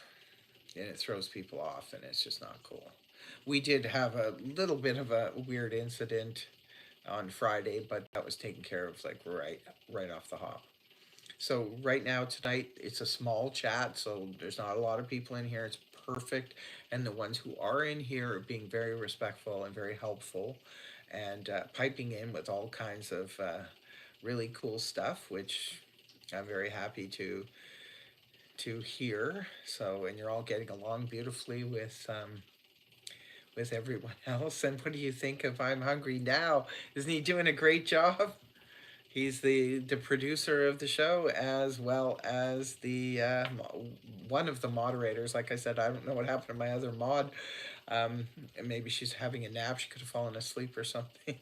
And it throws people off, and it's just not cool. We did have a little bit of a weird incident on Friday, but that was taken care of like right off the hop. So right now tonight it's a small chat, so there's not a lot of people in here. It's perfect, and the ones who are in here are being very respectful and very helpful, and piping in with all kinds of really cool stuff, which I'm very happy to hear. So, and you're all getting along beautifully with everyone else. And what do you think of I'm Hungry Now? Isn't he doing a great job? He's the producer of the show, as well as the one of the moderators. Like I said, I don't know what happened to my other mod. Maybe she's having a nap. She could have fallen asleep or something.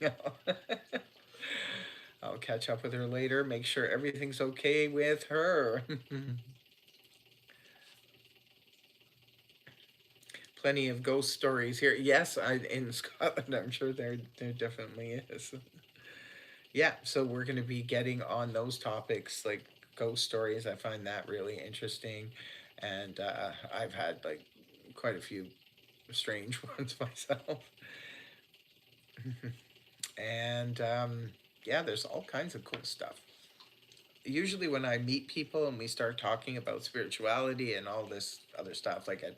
I'll catch up with her later. Make sure everything's okay with her. Plenty of ghost stories here. Yes, in Scotland, I'm sure there definitely is. Yeah, so we're going to be getting on those topics, like ghost stories. I find that really interesting, and I've had like quite a few strange ones myself. And yeah, there's all kinds of cool stuff. Usually, when I meet people and we start talking about spirituality and all this other stuff, like at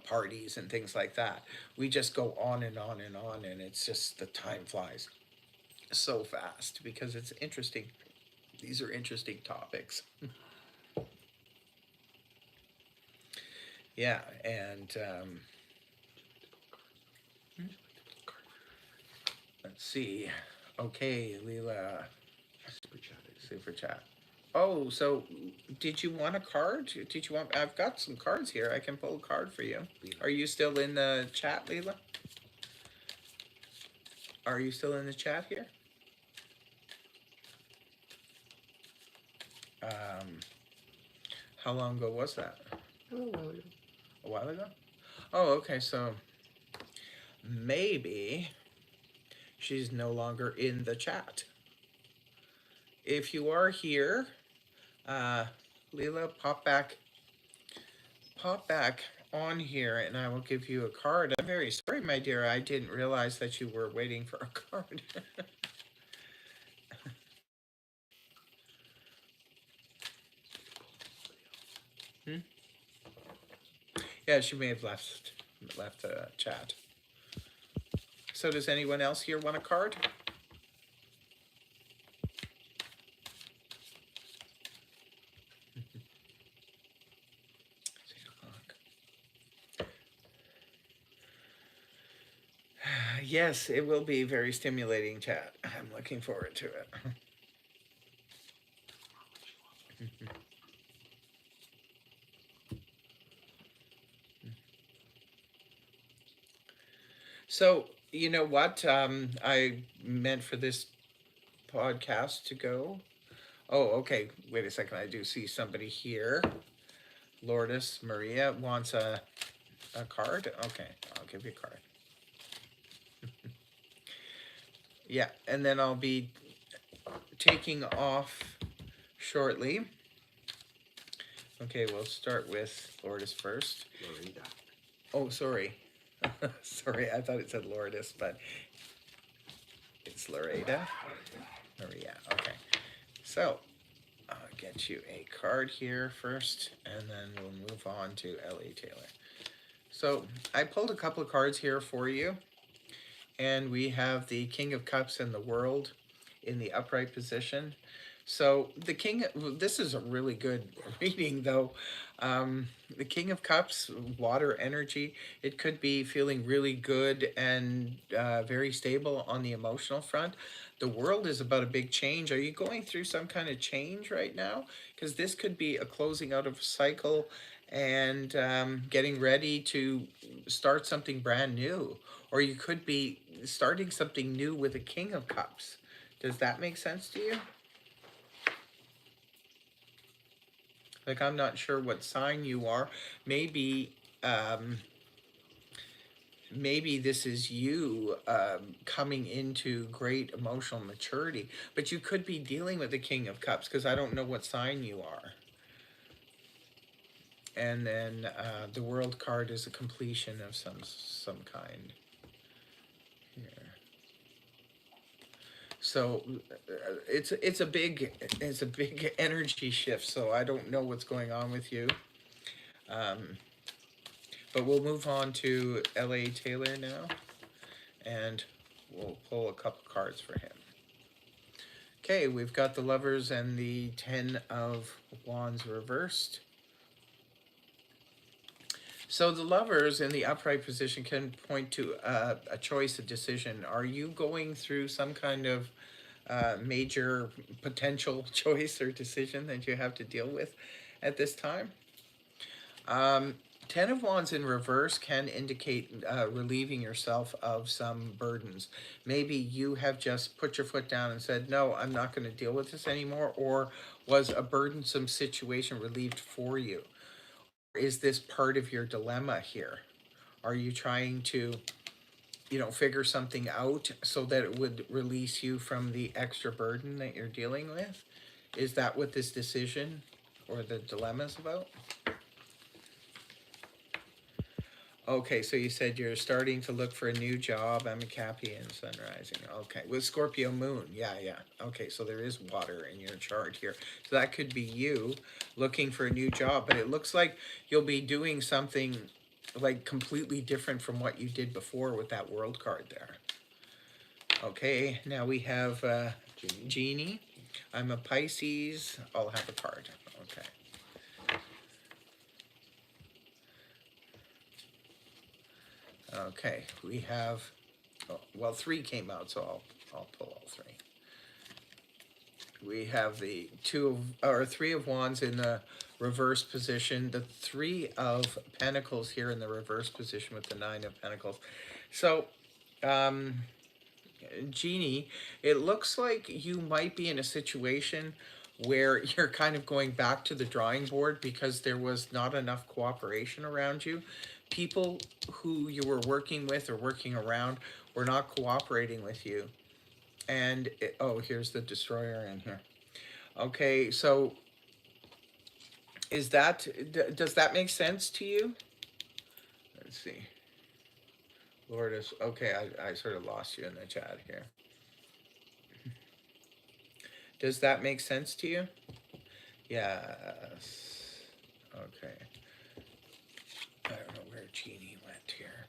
parties and things like that, we just go on and on and on, and it's just the time flies so fast because it's interesting. These are interesting topics. Yeah, and let's see. Okay, Leela, Super chat. super chat. Oh, so did you want a card? Did you want? I've got some cards here. I can pull a card for you. Are you still in the chat, Leela? Are you still in the chat here? Um, how long ago was that? A little while ago. A while ago? Oh, okay. So maybe she's no longer in the chat. If you are here, Leela, pop back on here, and I will give you a card. I'm very sorry, my dear. I didn't realize that you were waiting for a card. Hmm? Yeah, she may have left the chat. So does anyone else here want a card? Yes, it will be very stimulating chat. I'm looking forward to it. So, you know what? I meant for this podcast to go. Oh, okay. Wait a second. I do see somebody here. Lordess Maria wants a card. Okay, I'll give you a card. Yeah, and then I'll be taking off shortly. Okay, we'll start with Lordess first. Loretta. Oh, sorry. Sorry, I thought it said Lordess, but it's Loretta. Maria. Okay. So, I'll get you a card here first, and then we'll move on to L.A. Taylor. So, I pulled a couple of cards here for you, and we have the King of Cups and the World in the upright position. So the King, this is a really good reading though. The King of Cups, water energy, it could be feeling really good and very stable on the emotional front. The World is about a big change. Are you going through some kind of change right now? Because this could be a closing out of a cycle and getting ready to start something brand new. Or you could be starting something new with a King of Cups. Does that make sense to you? Like, I'm not sure what sign you are. Maybe, maybe this is you coming into great emotional maturity. But you could be dealing with the King of Cups because I don't know what sign you are. And then the World card is a completion of some kind. Here. So it's a big energy shift. So I don't know what's going on with you. But we'll move on to L.A. Taylor now, and we'll pull a couple cards for him. Okay, we've got the Lovers and the Ten of Wands reversed. So the Lovers in the upright position can point to a choice, a decision. Are you going through some kind of major potential choice or decision that you have to deal with at this time? Ten of Wands in reverse can indicate relieving yourself of some burdens. Maybe you have just put your foot down and said, no, I'm not going to deal with this anymore, or was a burdensome situation relieved for you? Is this part of your dilemma here? Are you trying to, figure something out so that it would release you from the extra burden that you're dealing with? Is that what this decision or the dilemma is about? Okay, so you said you're starting to look for a new job. I'm a Cappy and Sun Rising. Okay, with Scorpio Moon. Yeah. Okay, so there is water in your chart here. So that could be you looking for a new job. But it looks like you'll be doing something like completely different from what you did before with that World card there. Okay, now we have Genie. I'm a Pisces. I'll have a card. Okay. Okay, we have, well, three came out, so I'll pull all three. We have the three of wands in the reverse position, the three of pentacles here in the reverse position with the nine of pentacles. So, Jeannie, it looks like you might be in a situation where you're kind of going back to the drawing board because there was not enough cooperation around you. People who you were working with or working around were not cooperating with you. And, oh, here's the destroyer in here. Okay, so does that make sense to you? Let's see. Lordess, okay, I sort of lost you in the chat here. Does that make sense to you? Yes. Okay. I don't know where Jeannie went here.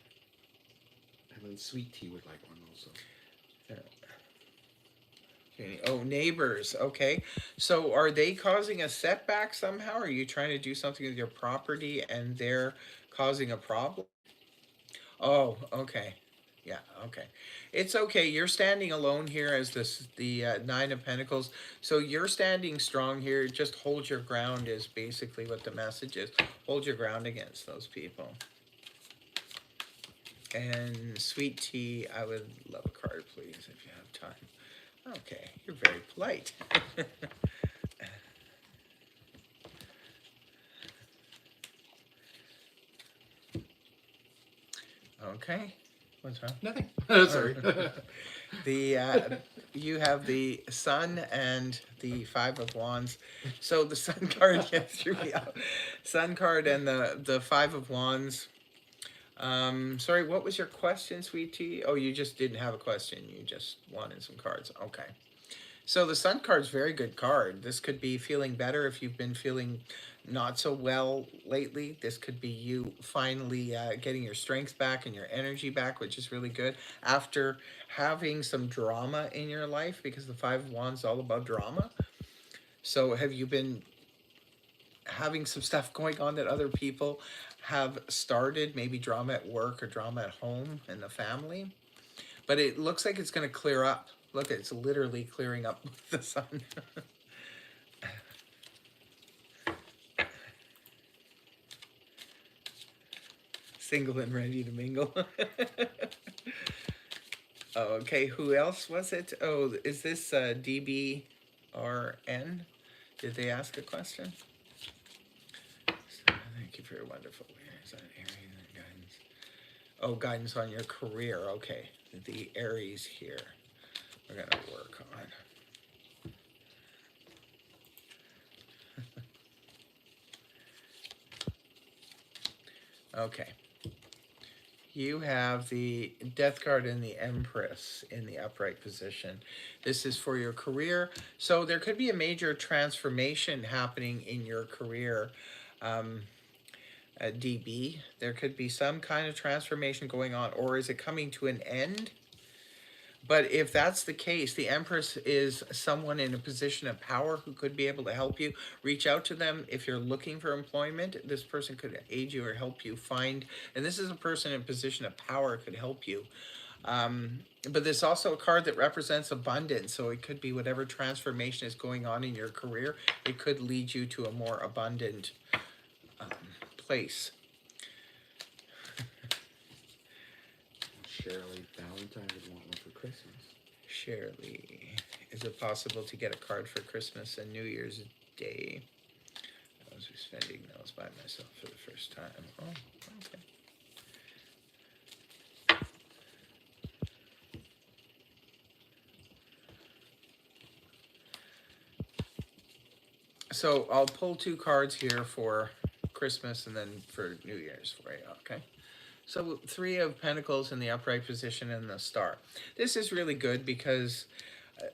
And then Sweet Tea would like one also. Yeah. Okay. Oh, neighbors. Okay. So are they causing a setback somehow? Are you trying to do something with your property and they're causing a problem? Oh, okay. Yeah, okay. It's okay. You're standing alone here as the Nine of Pentacles. So you're standing strong here. Just hold your ground is basically what the message is. Hold your ground against those people. And Sweet Tea, I would love a card, please, if you have time. Okay, you're very polite. Okay. What's wrong? Nothing. Sorry. The you have the Sun and the Five of Wands. So the Sun card threw me out. Sun card and the Five of Wands. Sorry, what was your question, Sweet Tea? Oh, you just didn't have a question. You just wanted some cards. Okay. So the Sun card's very good card. This could be feeling better if you've been feeling not so well lately. This could be you finally getting your strength back and your energy back, which is really good after having some drama in your life, because the Five of Wands is all about drama. So have you been having some stuff going on that other people have started, maybe drama at work or drama at home in the family? But it looks like it's going to clear up. Look, it's literally clearing up with the Sun. Single and ready to mingle. Okay, who else was it? Oh, is this DBRN? Did they ask a question? Thank you for your wonderful Aries on Aries and guidance. Oh, guidance on your career. Okay, the Aries here. We're gonna work on. Okay. You have the Death card and the Empress in the upright position. This is for your career. So there could be a major transformation happening in your career. DB, there could be some kind of transformation going on, or is it coming to an end? But if that's the case, the Empress is someone in a position of power who could be able to help you. Reach out to them if you're looking for employment. This person could aid you or help you find, and this is a person in a position of power could help you. But there's also a card that represents abundance, so it could be whatever transformation is going on in your career, it could lead you to a more abundant place. Shirley Valentine would want one for Christmas. Shirley, is it possible to get a card for Christmas and New Year's Day? I was spending those by myself for the first time. Oh, okay. So I'll pull two cards here for Christmas and then for New Year's for you, okay? So Three of Pentacles in the upright position and the Star. This is really good because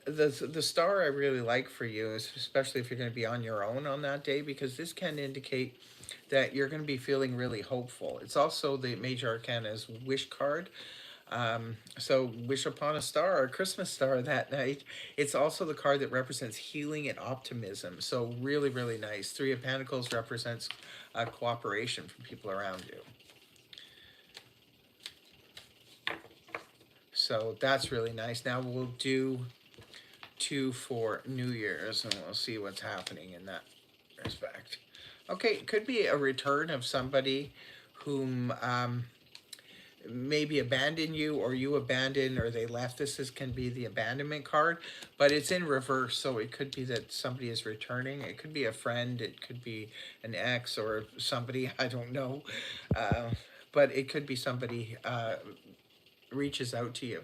the Star I really like for you, is especially if you're going to be on your own on that day, because this can indicate that you're going to be feeling really hopeful. It's also the Major Arcana's Wish card. So wish upon a star, a Christmas star that night. It's also the card that represents healing and optimism. So really, really nice. Three of Pentacles represents cooperation from people around you. So that's really nice. Now we'll do 2 for New Year's, and we'll see what's happening in that respect. Okay, it could be a return of somebody whom maybe abandoned you, or you abandoned, or they left. Can be the abandonment card, but it's in reverse, so it could be that somebody is returning. It could be a friend, it could be an ex, or somebody I don't know, uh, but it could be somebody reaches out to you.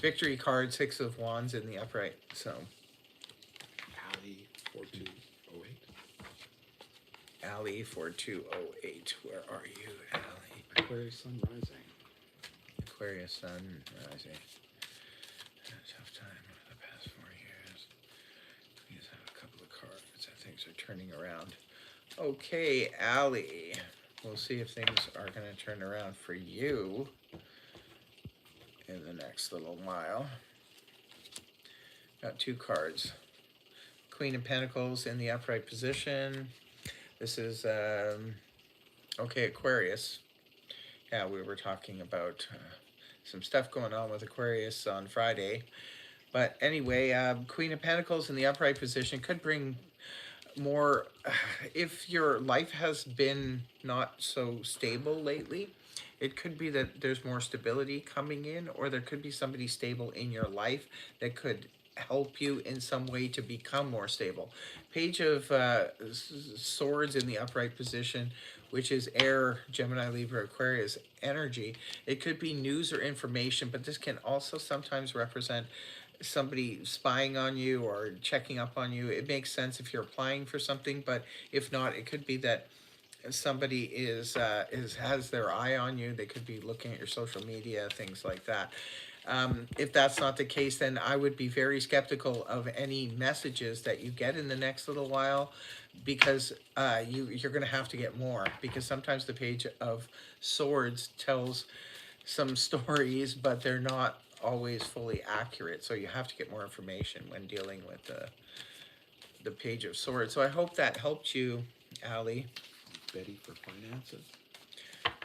Victory card, 6 of Wands in the upright. So Alley 4208. Allie 4208. Where are you, Allie? Aquarius Sun Rising. Aquarius Sun Rising. Tough time over the past 4 years. Please have a couple of cards that things are turning around. Okay, Allie. We'll see if things are going to turn around for you in the next little while. Got 2 cards. Queen of Pentacles in the upright position. This is, okay, Aquarius. Yeah, we were talking about some stuff going on with Aquarius on Friday. But anyway, Queen of Pentacles in the upright position could bring more, if your life has been not so stable lately, it could be that there's more stability coming in, or there could be somebody stable in your life that could help you in some way to become more stable. Page of Swords in the upright position, which is air, Gemini, Libra, Aquarius energy. It could be news or information, but this can also sometimes represent somebody spying on you or checking up on you. It makes sense if you're applying for something, but if not, it could be that somebody has their eye on you. They could be looking at your social media, things like that. If that's not the case, then I would be very skeptical of any messages that you get in the next little while, because you're going to have to get more, because sometimes the Page of Swords tells some stories, but they're not always fully accurate. So you have to get more information when dealing with the Page of Swords. So I hope that helped you, Allie. Betty for finances.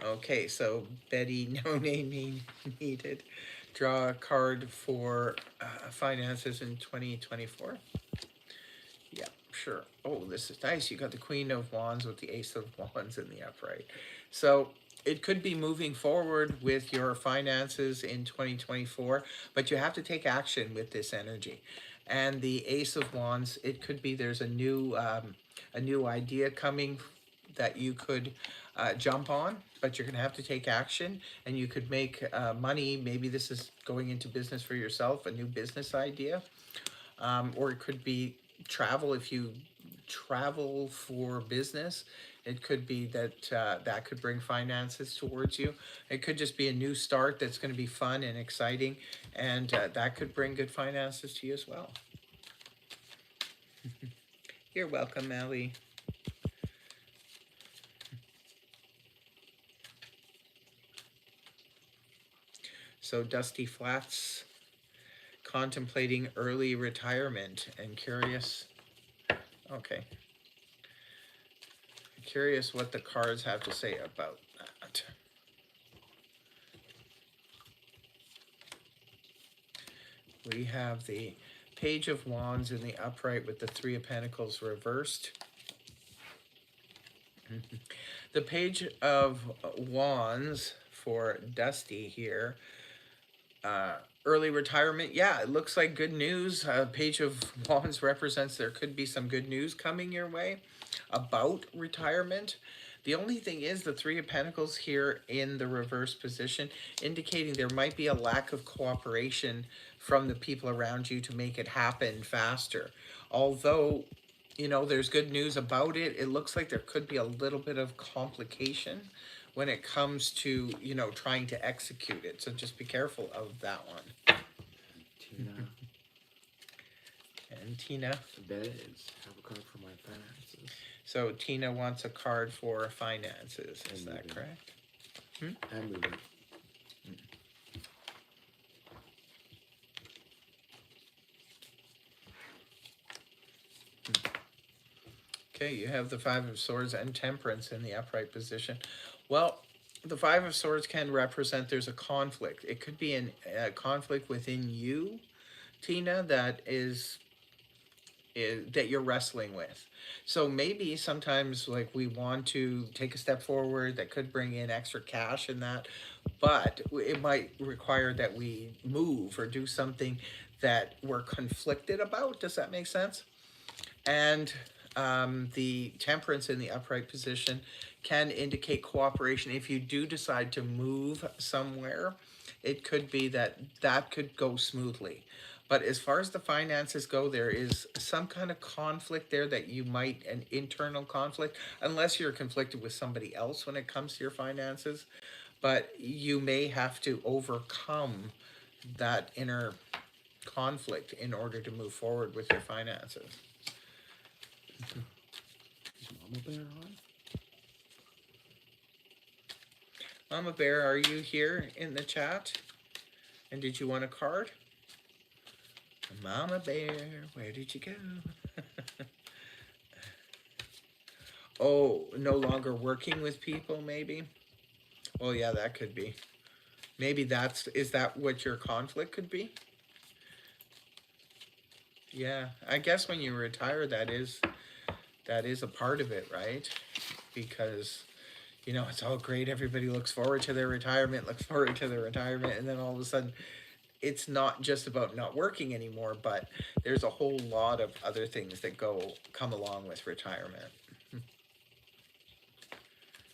Okay, so Betty, no name needed. Draw a card for finances in 2024. Yeah, sure. Oh, this is nice. You got the Queen of Wands with the Ace of Wands in the upright. So it could be moving forward with your finances in 2024, but you have to take action with this energy. And the Ace of Wands, it could be there's a new idea coming that you could jump on, but you're going to have to take action, and you could make money. Maybe this is going into business for yourself, a new business idea, or it could be travel. If you travel for business, it could be that that could bring finances towards you. It could just be a new start that's going to be fun and exciting, and that could bring good finances to you as well. You're welcome, Ellie. So Dusty Flats, contemplating early retirement and curious. Okay. Curious what the cards have to say about that. We have the Page of Wands in the upright with the 3 of Pentacles reversed. The Page of Wands for Dusty here. Early retirement, yeah, it looks like good news. Page of Wands represents there could be some good news coming your way about retirement. The only thing is the 3 of Pentacles here in the reverse position, indicating there might be a lack of cooperation from the people around you to make it happen faster. Although, you know, there's good news about it, it looks like there could be a little bit of complication when it comes to, you know, trying to execute it. So just be careful of that one. Tina. And Tina. Beds. Have a card for my finances. So Tina wants a card for finances. Is that correct? And moving. Okay, you have the 5 of Swords and Temperance in the upright position. Well, the 5 of Swords can represent there's a conflict. It could be a conflict within you Tina, that you're wrestling with. So maybe sometimes like we want to take a step forward that could bring in extra cash and that, but it might require that we move or do something that we're conflicted about. Does that make sense? And the temperance in the upright position can indicate cooperation. If you do decide to move somewhere, it could be that that could go smoothly. But as far as the finances go, there is some kind of conflict there that you might, an internal conflict, unless you're conflicted with somebody else when it comes to your finances. But you may have to overcome that inner conflict in order to move forward with your finances. Is Mama Bear on? Mama Bear, are you here in the chat? And did you want a card? Mama Bear, where did you go? Oh, no longer working with people, maybe? Oh, yeah, that could be. Maybe is that what your conflict could be? Yeah, I guess when you retire, that is a part of it, right? Because, it's all great. Everybody looks forward to their retirement, and then all of a sudden, it's not just about not working anymore, but there's a whole lot of other things that come along with retirement.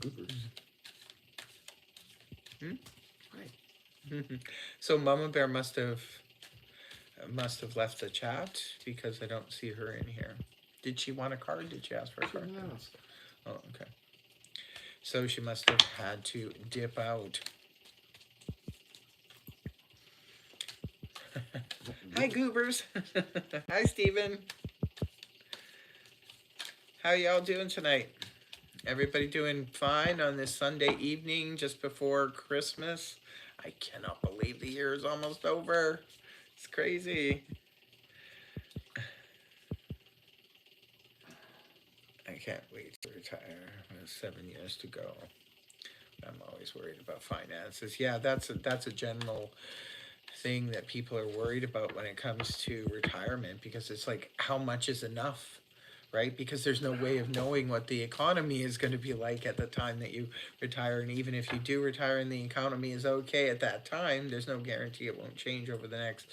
Goobers. Hmm? Hi. So Mama Bear must have left the chat because I don't see her in here. Did she want a card? Did she ask for a card? Oh, okay. So she must have had to dip out. Hi, Goobers. Hi, Steven. How y'all doing tonight? Everybody doing fine on this Sunday evening just before Christmas? I cannot believe the year is almost over. It's crazy. I can't wait to retire. 7 years to go. I'm always worried about finances. Yeah, that's a general thing that people are worried about when it comes to retirement, because it's like, how much is enough, right? Because there's no way of knowing what the economy is going to be like at the time that you retire. And even if you do retire and the economy is okay at that time, there's no guarantee it won't change over the next,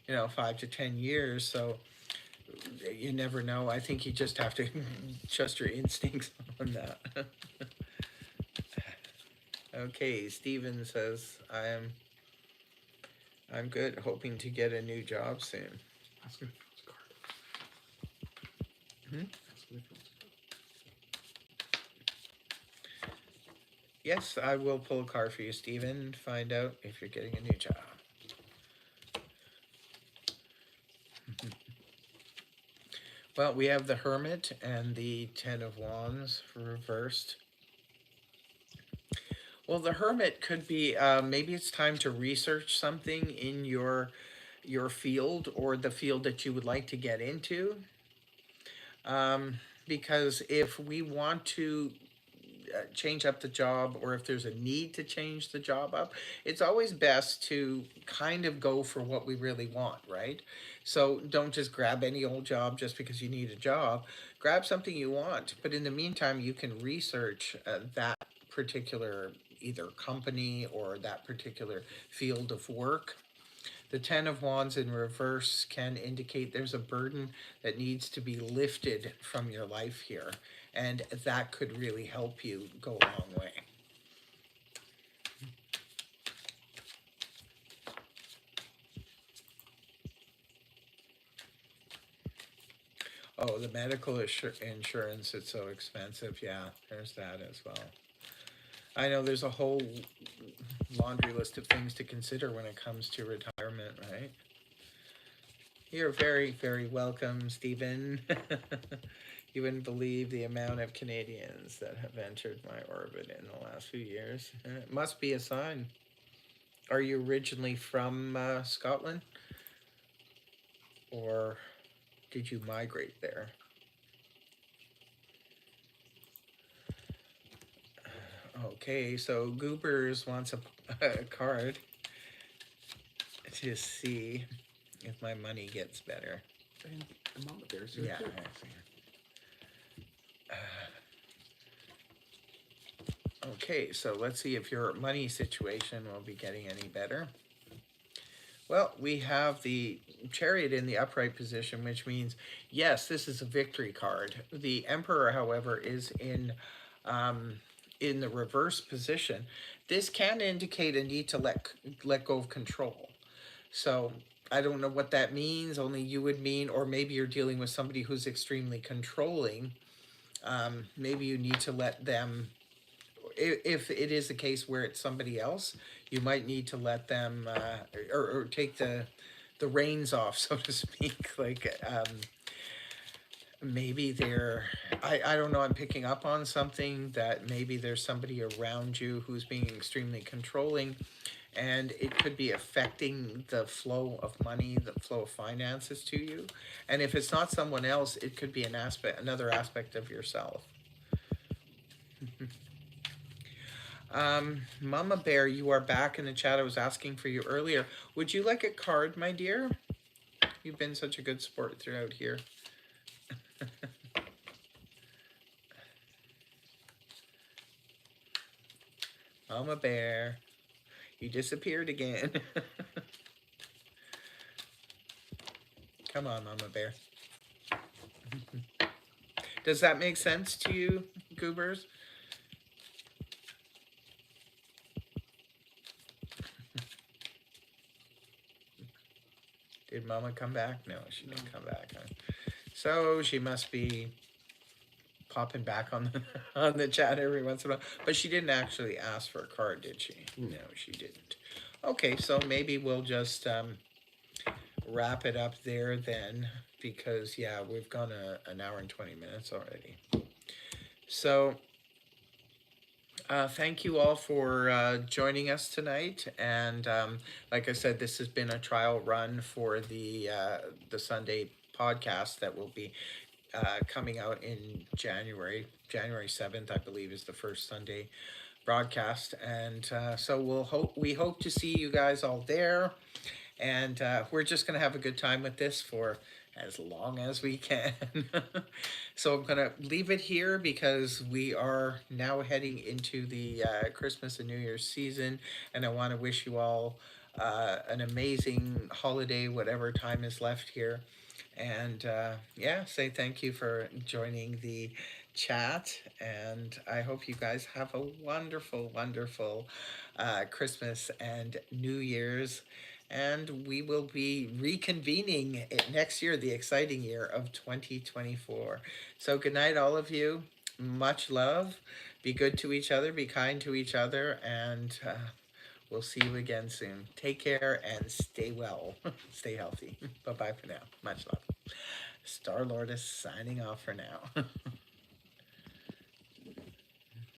5 to 10 years. So you never know. I think you just have to trust your instincts on that. Okay, Steven says, I'm good, hoping to get a new job soon. Ask him if he wants a card. Hmm? Ask him if he wants a card. Yes, I will pull a card for you, Steven. Find out if you're getting a new job. Well, we have the Hermit and the Ten of Wands reversed. Well, the Hermit could be maybe it's time to research something in your field or the field that you would like to get into. Because if we want to change up the job, or if there's a need to change the job up, it's always best to kind of go for what we really want, right? So don't just grab any old job just because you need a job. Grab something you want, but in the meantime, you can research that particular either company or that particular field of work. The Ten of Wands in reverse can indicate there's a burden that needs to be lifted from your life here, and that could really help you go a long way. Oh, the medical insurance, it's so expensive. Yeah, there's that as well. I know there's a whole laundry list of things to consider when it comes to retirement, right? You're very, very welcome, Stephen. You wouldn't believe the amount of Canadians that have entered my orbit in the last few years. It must be a sign. Are you originally from Scotland? Or did you migrate there? Okay, so Goobers wants a card to see if my money gets better. And Mama Bear's here Yeah, too. I see. Okay, so let's see if your money situation will be getting any better. Well, we have the Chariot in the upright position, which means, yes, this is a victory card. The Emperor, however, is in the reverse position. This can indicate a need to let go of control. So I don't know what that means. Only you would mean, or maybe you're dealing with somebody who's extremely controlling. Maybe you need to let them, if it is the case where it's somebody else, you might need to let them or take the reins off, so to speak. Like maybe they're, I don't know, I'm picking up on something that maybe there's somebody around you who's being extremely controlling, and it could be affecting the flow of money, the flow of finances to you. And if it's not someone else, it could be another aspect of yourself. Mama Bear, you are back in the chat. I was asking for you earlier. Would you like a card, my dear? You've been such a good sport throughout here. Mama Bear, you disappeared again. Come on, Mama Bear. Does that make sense to you, goobers? Did Mama come back? No, she didn't come back. Huh? So she must be popping back on the on the chat every once in a while. But she didn't actually ask for a card, did she? No, she didn't. Okay, so maybe we'll just wrap it up there then, because yeah, we've gone an hour and 20 minutes already. So thank you all for joining us tonight. And like I said, this has been a trial run for the Sunday podcast that will be coming out in January. January 7th, I believe, is the first Sunday broadcast. And so we hope to see you guys all there. And we're just going to have a good time with this for as long as we can. So I'm going to leave it here because we are now heading into the Christmas and New Year's season. And I want to wish you all an amazing holiday, whatever time is left here. And yeah, say thank you for joining the chat. And I hope you guys have a wonderful, wonderful Christmas and New Year's. And we will be reconvening it next year, the exciting year of 2024. So good night, all of you. Much love. Be good to each other. Be kind to each other. And we'll see you again soon. Take care and stay well. Stay healthy. Bye-bye for now. Much love. Star Lordess signing off for now.